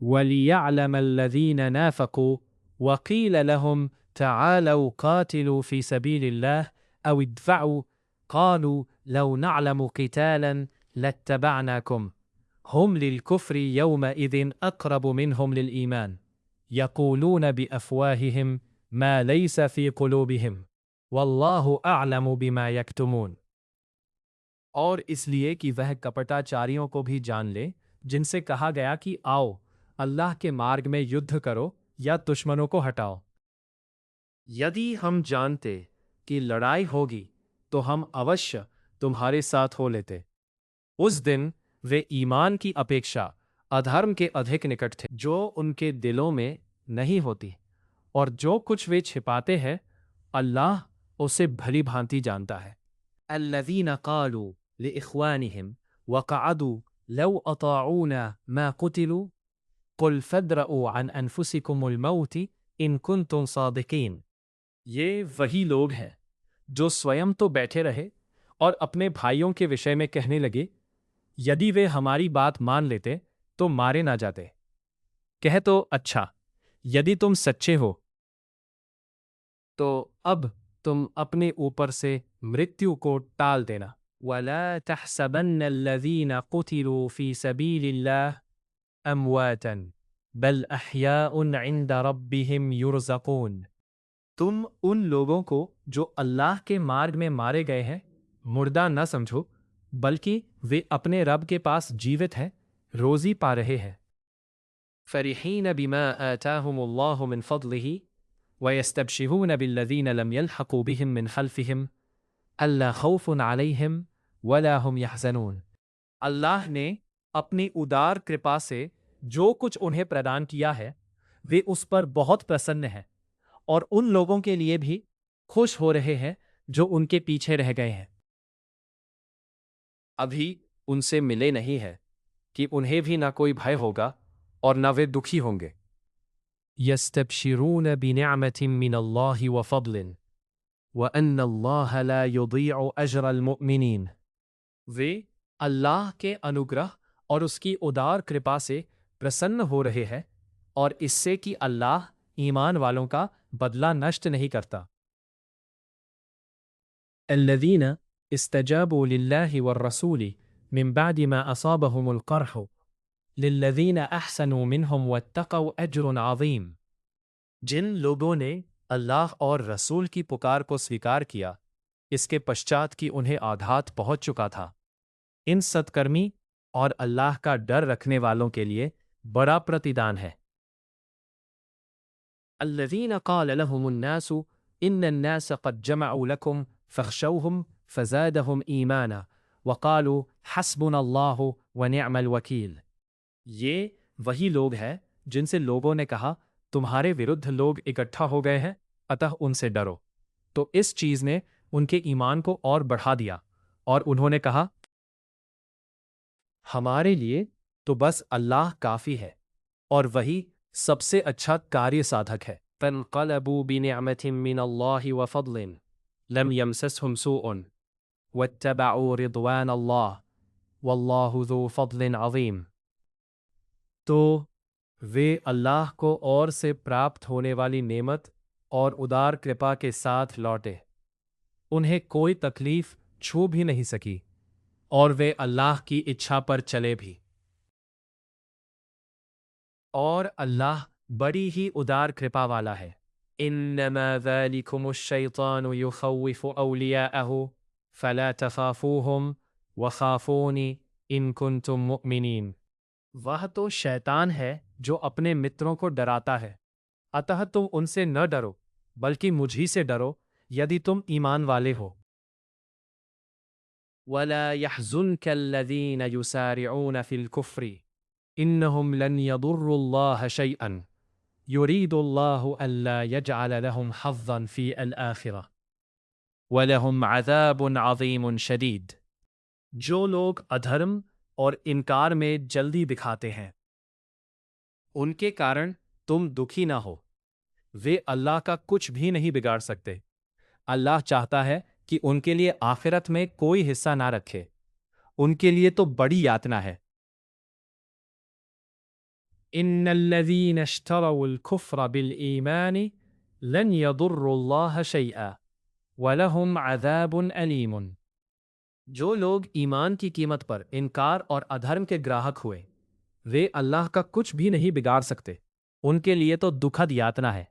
وَلِيَعْلَمَ الَّذِينَ نَافَقُوا وَقِيلَ لَهُمْ تعالوا قاتلوا في سبيل الله أو ادفعوا قالوا لو نعلم قتالا لاتبعناكم هم للكفر يومئذ أقرب منهم للإيمان يقولون بأفواههم ما ليس في قلوبهم والله أعلم بما يكتمون۔ اور اس لیے کہ وہ کپٹاچاریوں کو بھی جان لے جن سے کہا گیا کہ آؤ اللہ کے مارگ میں یدھ کرو یا دشمنوں کو ہٹاؤ۔ یدی ہم جانتے کہ لڑائی ہوگی تو ہم اوشیہ تمہارے ساتھ ہو لیتے۔ اس دن وہ ایمان کی اپیکشا ادھرم کے ادھک نکٹ تھے جو ان کے دلوں میں نہیں ہوتی، اور جو کچھ وہ چھپاتے ہیں اللہ اسے بھلی بھانتی جانتا ہے۔ الذین قالوا لإخوانهم وقعدوا لو أطاعونا ما قتلوا قل فادرؤوا عن أنفسكم الموت إن كنتم صادقين۔ یہ وہی لوگ ہیں جو سویم تو بیٹھے رہے اور اپنے بھائیوں کے وشے میں کہنے لگے یدی وہ ہماری بات مان لیتے تو مارے نہ جاتے۔ کہہ تو اچھا یدی تم سچے ہو تو اب تم اپنے اوپر سے مرتیو کو ٹال دینا۔ وَلَا تَحْسَبَنَّ الَّذِينَ قُتِلُوا فِي سَبِيلِ اللَّهِ أَمْوَاتًا بَلْ أَحْيَاءٌ عِندَ رَبِّهِمْ يُرْزَقُونَ۔ تم ان لوگوں کو جو اللہ کے مارگ میں مارے گئے ہیں مردہ نہ سمجھو، بلکہ وہ اپنے رب کے پاس جیوت ہیں، روزی پا رہے ہیں۔ فَرِحِينَ بِمَا آتَاهُمُ اللَّهُ مِنْ فَضْلِهِ وَيَسْتَبْشِرُونَ بِالَّذِينَ لَمْ يَلْحَقُوا بِهِمْ مِنْ خَلْفِهِمْ أَلَّا خَوْفٌ عَلَيْهِمْ وَلَا هُمْ يَحْزَنُونَ۔ اللہ نے اپنی ادار کرپا سے جو کچھ انہیں پردان کیا ہے وہ اس پر بہت پرسن ہیں، اور ان لوگوں کے لیے بھی خوش ہو رہے ہیں جو ان کے پیچھے رہ گئے ہیں۔ ابھی ان سے ملے نہیں ہے کہ انہیں بھی نہ کوئی بھے ہوگا اور نہ وہ دکھی ہوں گے۔ يَسْتَبْشِرُونَ بِنِعْمَةٍ مِّنَ اللَّهِ وَفَضْلٍ وَأَنَّ اللَّهَ لَا يُضِيعُ أَجْرَ الْمُؤْمِنِينَ۔ وہ اللہ کے انوگرہ اور اس کی ادار کرپا سے پرسن ہو رہے ہیں اور اس سے کہ اللہ ایمان والوں کا بدلہ نشٹ نہیں کرتا۔ الذین استجابوا للہ والرسول من بعد ما اصابهم القرح للذین احسنوا منهم واتقوا اجر عظیم۔ جن لوگوں نے اللہ اور رسول کی پکار کو سویکار کیا اس کے پشچات کی انہیں آدھات پہنچ چکا تھا، ان ستکرمی اور اللہ کا ڈر رکھنے والوں کے لیے بڑا پرتیدان ہے۔ الذین قال لهم الناس ان الناس قد جمعوا لكم فاخشوهم فزادهم ایمانا وقالوا حسبنا اللہ ونعم الوکیل۔ یہ وہی لوگ ہیں جن سے لوگوں نے کہا تمہارے وردھ لوگ اکٹھا ہو گئے ہیں اتح ان سے ڈرو، تو اس چیز نے ان کے ایمان کو اور بڑھا دیا اور انہوں نے کہا ہمارے لیے تو بس اللہ کافی ہے اور وہی سب سے اچھا کاریہ سادھک ہے۔ فَانْقَلَبُوا بِنِعْمَةٍ مِّنَ اللَّهِ وَفَضْلٍ لَمْ يَمْسَسْهُمْ سُوءٌ وَاتَّبَعُوا رِضْوَانَ اللَّهِ وَاللَّهُ ذُو فَضْلٍ عَظِيمٍ۔ تو وہ اللہ کو اور سے پراپت ہونے والی نعمت اور ادار کرپا کے ساتھ لوٹے۔ انہیں کوئی تکلیف چھو بھی نہیں سکی اور وہ اللہ کی اچھا پر چلے بھی۔ اور اللہ بڑی ہی ادار کرپا والا ہے۔ انما ذالکم الشیطان یخوف اولیاءہ فلا تخافوہم وخافونی ان کنتم مؤمنین۔ وہ تو شیطان ہے جو اپنے متروں کو ڈراتا ہے، اتہ تم ان سے نہ ڈرو بلکہ مجھ ہی سے ڈرو یدی تم ایمان والے ہو۔ وَلَا يَحْزُنْكَ الَّذِينَ يُسَارِعُونَ فِي الْكُفْرِ إِنَّهُمْ لَنْ يَضُرُّوا اللَّهَ شَيْئًا يُرِيدُ اللَّهُ أَلَّا يَجْعَلَ لَهُمْ حَظًّا فِي الْآخِرَةِ وَلَهُمْ عَذَابٌ عَظِيمٌ شَدِيدٌ۔ جو لوگ ادھرم اور انکار میں جلدی دکھاتے ہیں، ان کے کارن تم دکھی نہ ہو، وہ اللہ کا کچھ بھی نہیں بگاڑ سکتے۔ اللہ چاہتا ہے کہ ان کے لیے آخرت میں کوئی حصہ نہ رکھے، ان کے لیے تو بڑی یاتنا ہے۔ ان الذین اشتروا الکفر بالایمان لن یضروا اللہ شیئا ولہم عذاب علیم۔ جو لوگ ایمان کی قیمت پر انکار اور ادھرم کے گراہک ہوئے، وہ اللہ کا کچھ بھی نہیں بگاڑ سکتے، ان کے لیے تو دکھد یاتنا ہے۔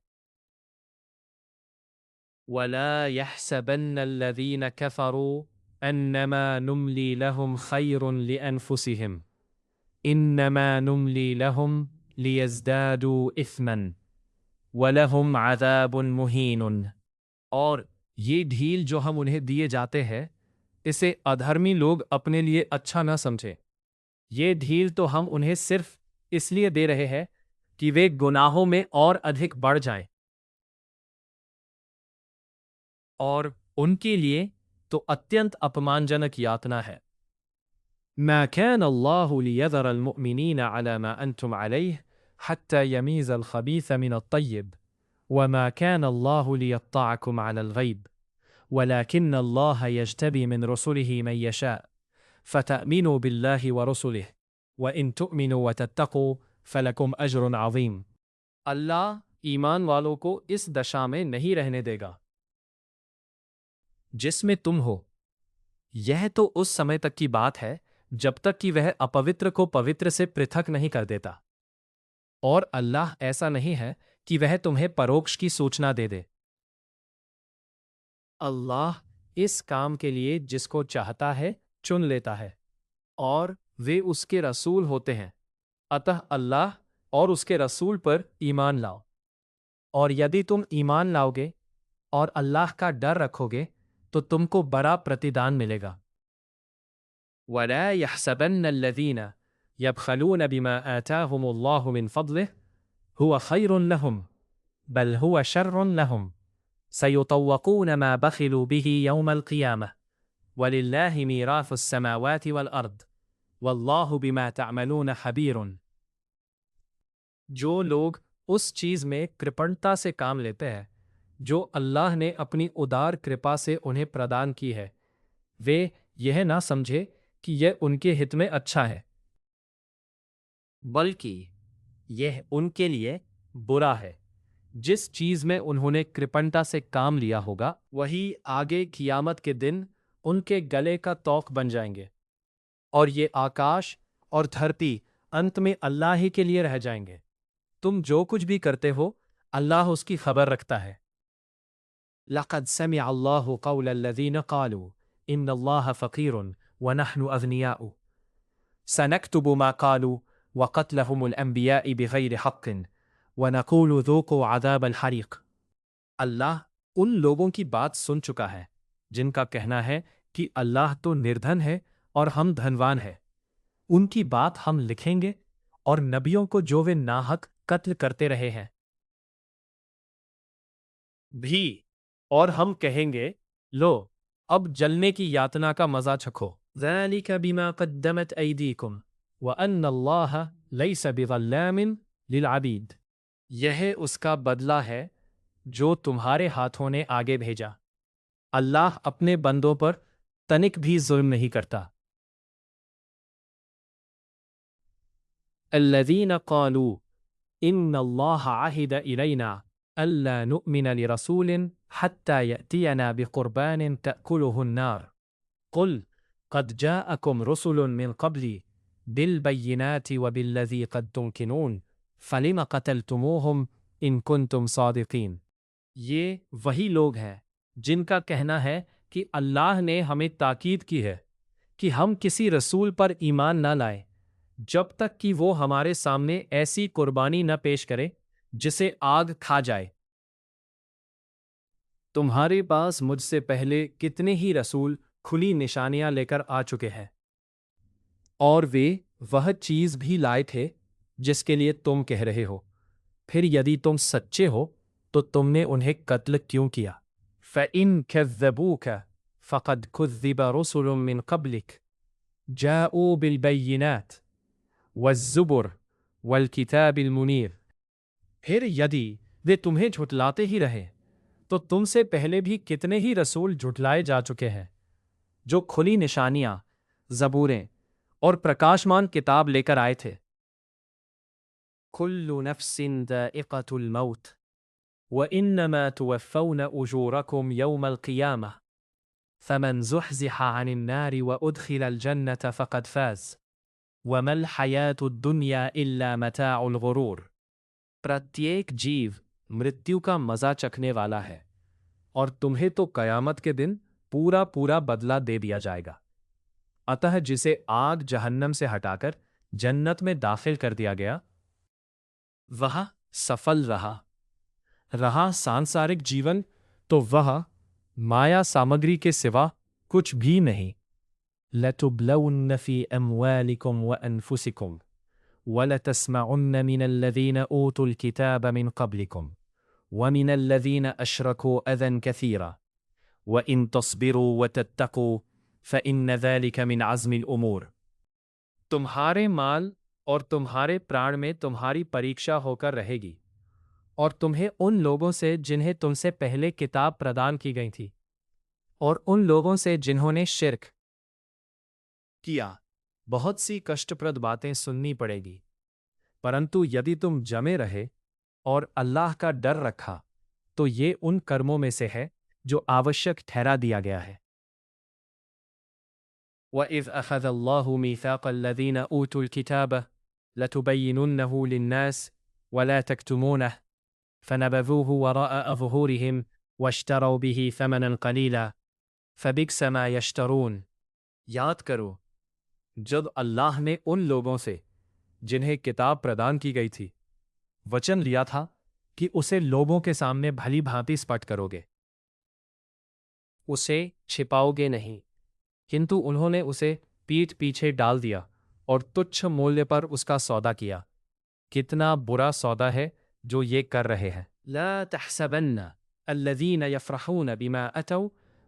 وَلَا يَحْسَبَنَّ الَّذِينَ كَفَرُوا أَنَّمَا نُمْلِي لَهُمْ خَيْرٌ لِأَنفُسِهِمْ إِنَّمَا نُمْلِي لَهُمْ لِيَزْدَادُوا إِثْمًا وَلَهُمْ عَذَابٌ مُهِينٌ۔ اور یہ ڈھیل جو ہم انہیں دیے جاتے ہیں، اسے ادھرمی لوگ اپنے لیے اچھا نہ سمجھیں۔ یہ ڈھیل تو ہم انہیں صرف اس لیے دے رہے ہیں کہ وہ گناہوں میں اور ادھک بڑھ جائیں، اور ان کے لیے تو اتنت اپمان جنک یاتنا ہے۔ ما كان الله ليذر المؤمنين على ما أنتم عليه حتى يميز الخبيث من الطيب وما كان الله ليطلعكم على الغيب ولكن الله يجتبي من رسله من يشاء فتأمنوا بالله ورسله وإن تؤمنوا وتتقوا فلكم أجر عظيم۔ اللہ ایمان والوں کو اس دشا میں نہیں رہنے دے گا جس میں تم ہو۔ یہ تو اس سمے تک کی بات ہے جب تک کہ وہ اپوتر کو پوتر سے پرتھک نہیں کر دیتا، اور اللہ ایسا نہیں ہے کہ وہ تمہیں پروکش کی سوچنا دے دے۔ اللہ اس کام کے لیے جس کو چاہتا ہے چن لیتا ہے، اور وہ اس کے رسول ہوتے ہیں، اتہ اللہ اور اس کے رسول پر ایمان لاؤ، اور یدی تم ایمان لاؤ گے اور اللہ کا ڈر رکھو گے تو تم کو بڑا پرتیدان ملے گا۔ وَلَا يَحْسَبَنَّ الَّذِينَ يَبْخَلُونَ بِمَا آتَاهُمُ اللَّهُ مِنْ فَضْلِهِ هُوَ خَيْرٌ لَهُمْ بَلْ هُوَ شَرٌّ لَهُمْ سَيُطَوَّقُونَ مَا بَخِلُوا بِهِ يَوْمَ الْقِيَامَةِ وَلِلَّهِ مِيرَاثُ السَّمَاوَاتِ وَالْأَرْضِ وَاللَّهُ بِمَا تَعْمَلُونَ خَبِيرٌ۔ جو لوگ اس چیز میں کرپنتا سے کام لیتے ہیں جو اللہ نے اپنی ادار کرپا سے انہیں پردان کی ہے، وہ یہ نہ سمجھے کہ یہ ان کے ہت میں اچھا ہے، بلکہ یہ ان کے لیے برا ہے۔ جس چیز میں انہوں نے کرپنتا سے کام لیا ہوگا وہی آگے قیامت کے دن ان کے گلے کا توق بن جائیں گے، اور یہ آکاش اور دھرتی انت میں اللہ ہی کے لیے رہ جائیں گے۔ تم جو کچھ بھی کرتے ہو اللہ اس کی خبر رکھتا ہے۔ لقد سمع اللہ قول الذین قالوا ان اللہ فقیر ونحن اغنیاء سنکتب ما قالوا وقتلهم الانبیاء بغیر حق ونقول ذوقوا عذاب الحریق۔ اللہ ان لوگوں کی بات سن چکا ہے جن کا کہنا ہے کہ اللہ تو نردھن ہے اور ہم دھنوان ہیں، ان کی بات ہم لکھیں گے اور نبیوں کو جو وہ ناحق قتل کرتے رہے ہیں بھی، اور ہم کہیں گے لو اب جلنے کی یاتنا کا مزہ چکھو۔ ذَلِكَ بِمَا قَدَّمَتْ أَيْدِيكُمْ وَأَنَّ اللَّهَ لَيْسَ بِظَلَّامٍ لِلْعَبِيدِ۔ یہ اس کا بدلہ ہے جو تمہارے ہاتھوں نے آگے بھیجا، اللہ اپنے بندوں پر تنک بھی ظلم نہیں کرتا۔ الذين قالوا إن الله عهد إلينا ألا نؤمن لرسول حتى يأتينا بقربان تأكله النار قل قد جاءكم رسل من قبلي بالبينات وبالذي قد تنكرون فلم قتلتموهم إن كنتم صادقين۔ یہ وہی لوگ ہیں جن کا کہنا ہے کہ اللہ نے ہمیں تاکید کی ہے کہ ہم کسی رسول پر ایمان نہ لائیں جب تک کہ وہ ہمارے سامنے ایسی قربانی نہ پیش کرے جسے آگ کھا جائے۔ تمہارے پاس مجھ سے پہلے کتنے ہی رسول کھلی نشانیاں لے کر آ چکے ہیں، اور وہ چیز بھی لائے تھے جس کے لیے تم کہہ رہے ہو، پھر یدی تم سچے ہو تو تم نے انہیں قتل کیوں کیا؟ فَإِن كَذَّبُوكَ فَقَدْ كُذِّبَ رُسُلٌ مِّن قَبْلِكَ جَاءُوا بِالْبَيِّنَاتِ وَالزُّبُرِ وَالْكِتَابِ الْمُنِيرِ۔ پھر یدی وہ تمہیں جھٹلاتے ہی رہے تو تم سے پہلے بھی کتنے ہی رسول جھٹلائے جا چکے ہیں جو کھلی نشانیاں، زبوریں اور پرکاشمان کتاب لے کر آئے تھے۔ كُلُّ نَفْسٍ ذَائِقَةُ الْمَوْتِ وَإِنَّمَا تُوَفَّوْنَ أُجُورَكُمْ يَوْمَ الْقِيَامَةِ فَمَنْ زُحْزِحَ عَنِ النَّارِ وَأُدْخِلَ الْجَنَّةَ فَقَدْ فَازَ وَمَا الْحَيَاةُ الدُّنْيَا إِلَّا مَتَاعُ الْغُرُورِ۔ پرتیک جیو مرتیو کا مزہ چکھنے والا ہے، اور تمہیں تو قیامت کے دن پورا بدلہ دے دیا جائے گا۔ اتہ جسے آگ جہنم سے ہٹا کر جنت میں داخل کر دیا گیا، وہ سفل رہا سانسارک جیون تو وہ مایا سامگری کے سوا کچھ بھی نہیں۔ لَتُبْلَوُنَّ فِي أَمْوَالِكُمْ وَأَنفُسِكُمْ وَلَتَسْمَعُنَّ مِنَ الَّذِينَ أُوتُوا الْكِتَابَ مِنْ قَبْلِكُمْ وَمِنَ الَّذِينَ أَشْرَكُوا أَذًى كَثِيرًا وَإِن تَصْبِرُوا وَتَتَّقُوا فَإِنَّ ذَلِكَ مِنْ عَزْمِ الْأُمُورِ۔ تمہارے مال اور تمہارے پران میں تمہاری پریکشا ہو کر رہے گی، اور تمہیں ان لوگوں سے جنہیں تم سے پہلے کتاب پردان کی گئی تھی، اور ان لوگوں سے جنہوں نے شرک کیا، بہت سی کشٹ پرد باتیں سننی پڑے گی، پرنتو یدی تم جمے رہے اور اللہ کا ڈر رکھا تو یہ ان کرموں میں سے ہے جو آوشک ٹھہرا دیا گیا ہے۔ وَإِذْ أَخَذَ اللَّهُ مِيثَاقَ الَّذِينَ أُوتُوا الْكِتَابَ لَتُبَيِّنُنَّهُ لِلنَّاسِ وَلَا تَكْتُمُونَهُ فَنَبَذُوهُ وَرَاءَ ظُهُورِهِمْ وَاشْتَرَوْا بِهِ ثَمَنًا قَلِيلًا فَبِئْسَ مَا يَشْتَرُونَ۔ یاد کرو جب اللہ نے ان لوگوں سے جنہیں کتاب پردان کی گئی تھی وچن لیا تھا کہ اسے لوگوں کے سامنے بھلی بھانتی سپٹ کرو گے، اسے چھپاؤ گے نہیں، کنتو انہوں نے اسے پیٹھ پیچھے ڈال دیا اور تچھ مولیہ پر اس کا سودا کیا۔ کتنا برا سودا ہے جو یہ کر رہے ہیں۔ لا تحسبن الذین یفرحون بما اتوا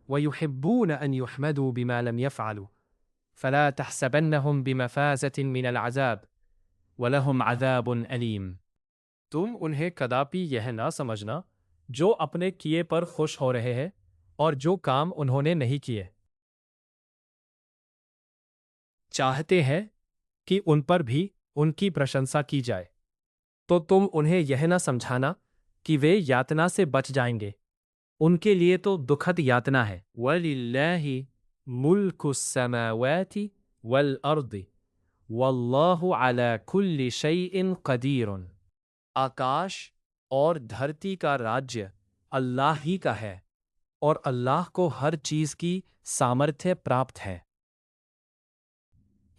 ویحبون ان یحمدوا بما لم یفعلوا فلا تحسبنهم بمفازة من العذاب ولهم عذاب علیم۔ تم انہیں کداپی یہ نہ سمجھنا جو اپنے کیے پر خوش ہو رہے ہیں اور جو کام انہوں نے نہیں کیے، چاہتے ہیں کہ ان پر بھی ان کی پرشنسا کی جائے، تو تم انہیں یہ نہ سمجھانا کہ وہ یاتنا سے بچ جائیں گے، ان کے لیے تو دکھد یاتنا ہے۔ وَلِلَّهِ مُلْكُ السَّمَاوَاتِ وَالْأَرْضِ وَاللَّهُ عَلَى كُلِّ شَيْءٍ قَدِيرٌ۔ آکاش اور دھرتی کا راجیہ اللہ ہی کا ہے، اور اللہ کو ہر چیز کی سامرتھیہ پراپت ہے۔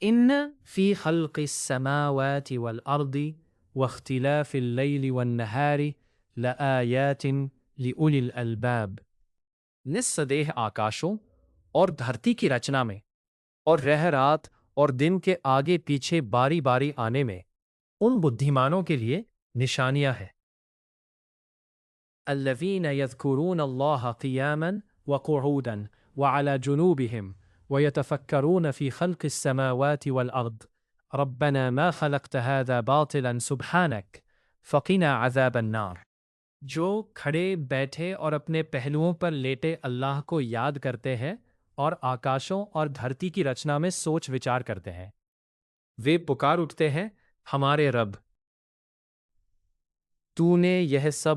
ان فی خلق السماوات والارض واختلاف اللیل والنہار لآیات لأولی الالباب۔ نسدیہ آکاشوں اور دھرتی کی رچنا میں اور رہ رات اور دن کے آگے پیچھے باری باری آنے میں ان بدھیمانوں کے لیے نشانیاں ہیں۔ الذین یذکرون اللہ قیاما وقعودا وعلی جنوبہم وَيَتَفَكَّرُونَ فِي خَلْقِ السَّمَاوَاتِ وَالْأَرْضِ رَبَّنَا مَا خَلَقْتَ هَذَا بَاطِلًا سُبْحَانَكَ فَقِنَا عَذَابَ النَّارِ۔ جو کھڑے بیٹھے اور اپنے پہلوؤں پر لیٹے اللہ کو یاد کرتے ہیں اور آکاشوں اور دھرتی کی رچنا میں سوچ وچار کرتے ہیں، وہ پکار اٹھتے ہیں، ہمارے رب، تو نے یہ سب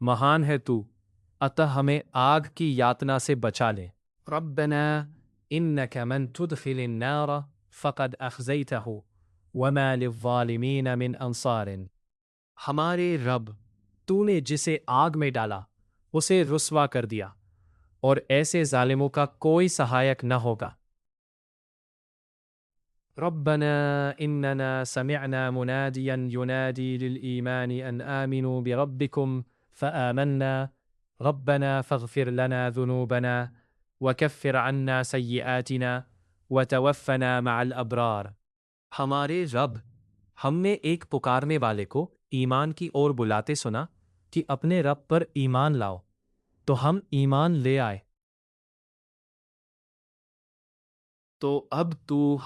مہان ہے تو، اتہ ہمیں آگ کی یاتنا سے بچا لے۔ ربنا انک من تدخل النار فقد اخزیتہ وما للظالمین من انصار۔ ہمارے رب، تو نے جسے آگ میں ڈالا اسے رسوا کر دیا، اور ایسے ظالموں کا کوئی سہایک نہ ہوگا۔ ربنا اننا سمعنا منادیا ینادی للایمان ان آمنوا بربکم فآمنا ربنا فاغفر لنا ذنوبنا وکفر عنا سیئاتنا وتوفنا مع الابرار۔ ہمارے رب، ہم نے ایک پکارنے والے کو ایمان کی اور بلاتے سنا کہ اپنے رب پر ایمان لاؤ، تو ہم ایمان لے آئے۔ تو اب تو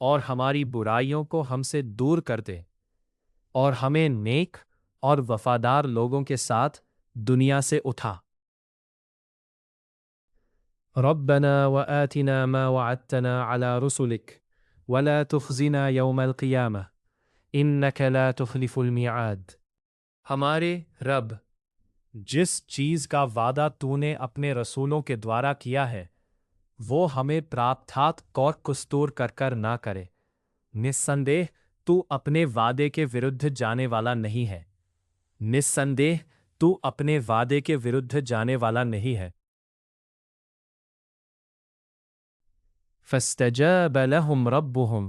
اور ہماری برائیوں کو ہم سے دور کر دے، اور ہمیں نیک اور وفادار لوگوں کے ساتھ دنیا سے اٹھا۔ ربنا وآتنا ما وعدتنا على رسلك ولا تخزنا يوم القيامة انك لا تخلف الميعاد۔ ہمارے رب، جس چیز کا وعدہ تو نے اپنے رسولوں کے دوارا کیا ہے وہ ہمیں پراپتھات اور کستور کر نہ کرے۔ نسندیہ تو اپنے وعدے کے وردھ جانے والا نہیں ہے، نسندیہ تو اپنے وعدے کے وردھ جانے والا نہیں ہے۔ فاستجاب لهم ربهم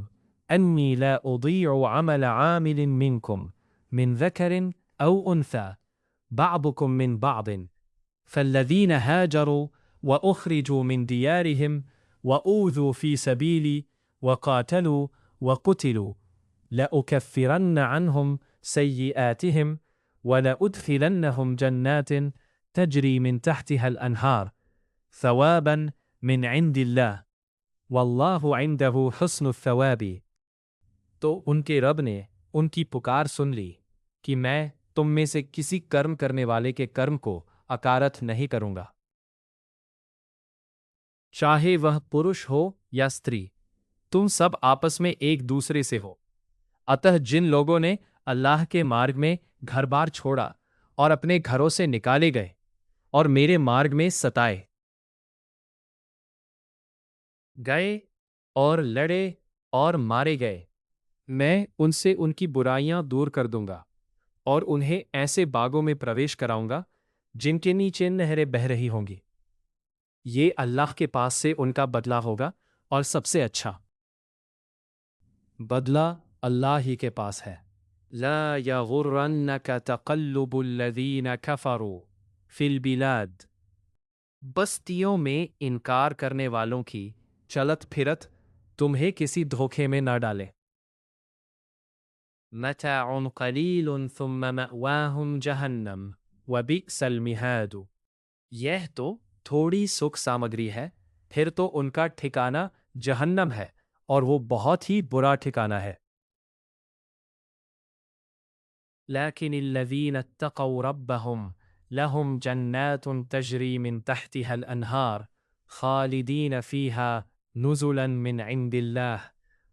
انی لا اضيع عمل عامل منکم من ذکر او انثى بعضكم من بعض فالذين هاجروا وأخرجوا من ديارهم وأوذوا في سبيلي وقاتلوا وقتلوا لأكفرن عنهم سيئاتهم ولأدخلنهم جنات تجري من تحتها الأنهار ثوابا من عند الله والله عنده حسن الثواب۔ تو ان کے رب نے ان کی پکار سن لی کہ میں تم میں سے کسی کرم کرنے والے کے کرم کو اکارت نہیں کروں گا، چاہے وہ پرش ہو یا استری، تم سب آپس میں ایک دوسرے سے ہو۔ اتہ جن لوگوں نے اللہ کے مارگ میں گھر بار چھوڑا اور اپنے گھروں سے نکالے گئے اور میرے مارگ میں ستائے گئے اور لڑے اور مارے گئے، میں ان سے ان کی برائیاں دور کر دوں گا اور انہیں ایسے باغوں میں پرویش کراؤں گا جن کے نیچے نہریں بہہ رہی ہوں گی۔ یہ اللہ کے پاس سے ان کا بدلہ ہوگا اور سب سے اچھا بدلہ اللہ ہی کے پاس ہے۔ لا یغرنک تقلب الذین کفروا فی البلاد، بستیوں میں انکار کرنے والوں کی چلت پھرت تمہیں کسی دھوکے میں نہ ڈالے۔ متاع قلیل ثم مأواہم جہنم وبئس المہاد، یہ تو تھوڑی سکھ سامگری ہے، پھر تو ان کا ٹھکانہ جہنم ہے اور وہ بہت ہی برا ٹھکانہ ہے۔ لیکن الذین اتقوا ربهم لهم جنات تجری من تحتها الانہار خالدین فیہا نزلا من عند اللہ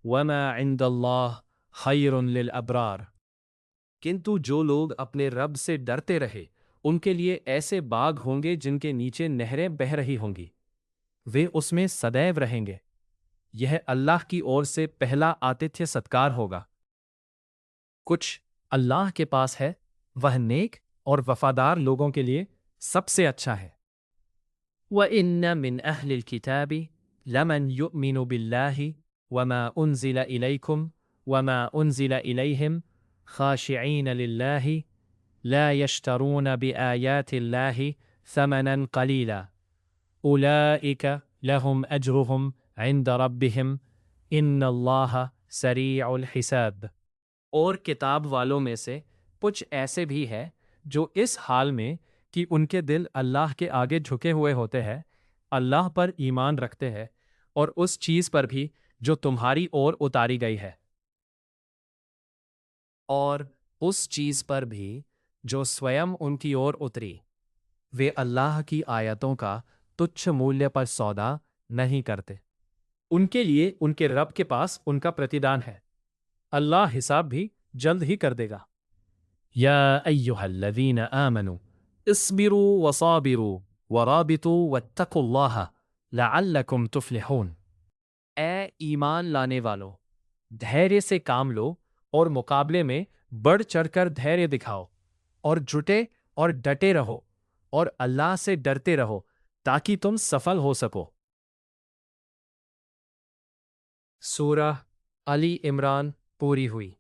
وما عند اللہ خیر للابرار۔ کنتو جو لوگ اپنے رب سے ڈرتے رہے ان کے لیے ایسے باغ ہوں گے جن کے نیچے نہریں بہہ رہی ہوں گی، وہ اس میں سدیو رہیں گے۔ یہ اللہ کی اور سے پہلا آتتیہ ستکار ہوگا۔ کچھ اللہ کے پاس ہے، وہ نیک اور وفادار لوگوں کے لیے سب سے اچھا ہے۔ وَإِنَّ مِنْ أَهْلِ الْكِتَابِ لَمَنْ يُؤْمِنُ بِاللَّهِ وَمَا أُنزِلَ إِلَيْكُمْ وَمَا أُنزِلَ إِلَيْهِمْ خَاشِعِينَ لِلَّهِ لا يشترون بآيات الله ثمنا قليلا أولئك لهم أجرهم عند ربهم إن الله سريع الحساب۔ اور کتاب والوں میں سے کچھ ایسے بھی ہیں جو اس حال میں کہ ان کے دل اللہ کے آگے جھکے ہوئے ہوتے ہیں، اللہ پر ایمان رکھتے ہیں اور اس چیز پر بھی جو تمہاری اور اتاری گئی ہے، اور اس چیز پر بھی جو سویم ان کی اور اتری، وہ اللہ کی آیتوں کا تچھ مولیہ پر سودا نہیں کرتے۔ ان کے لیے ان کے رب کے پاس ان کا پرتیدان ہے۔ اللہ حساب بھی جلد ہی کر دے گا۔ یا ایہا الذین آمنوا اصبروا وصابروا ورابطوا واتقوا اللہ لعلکم تفلحون۔ اے ایمان لانے والو، دھیرے سے کام لو اور مقابلے میں بڑھ چڑھ کر دھیرے دکھاؤ، اور جٹے اور ڈٹے رہو، اور اللہ سے ڈرتے رہو تاکہ تم سفل ہو سکو۔ سورہ علی عمران پوری ہوئی۔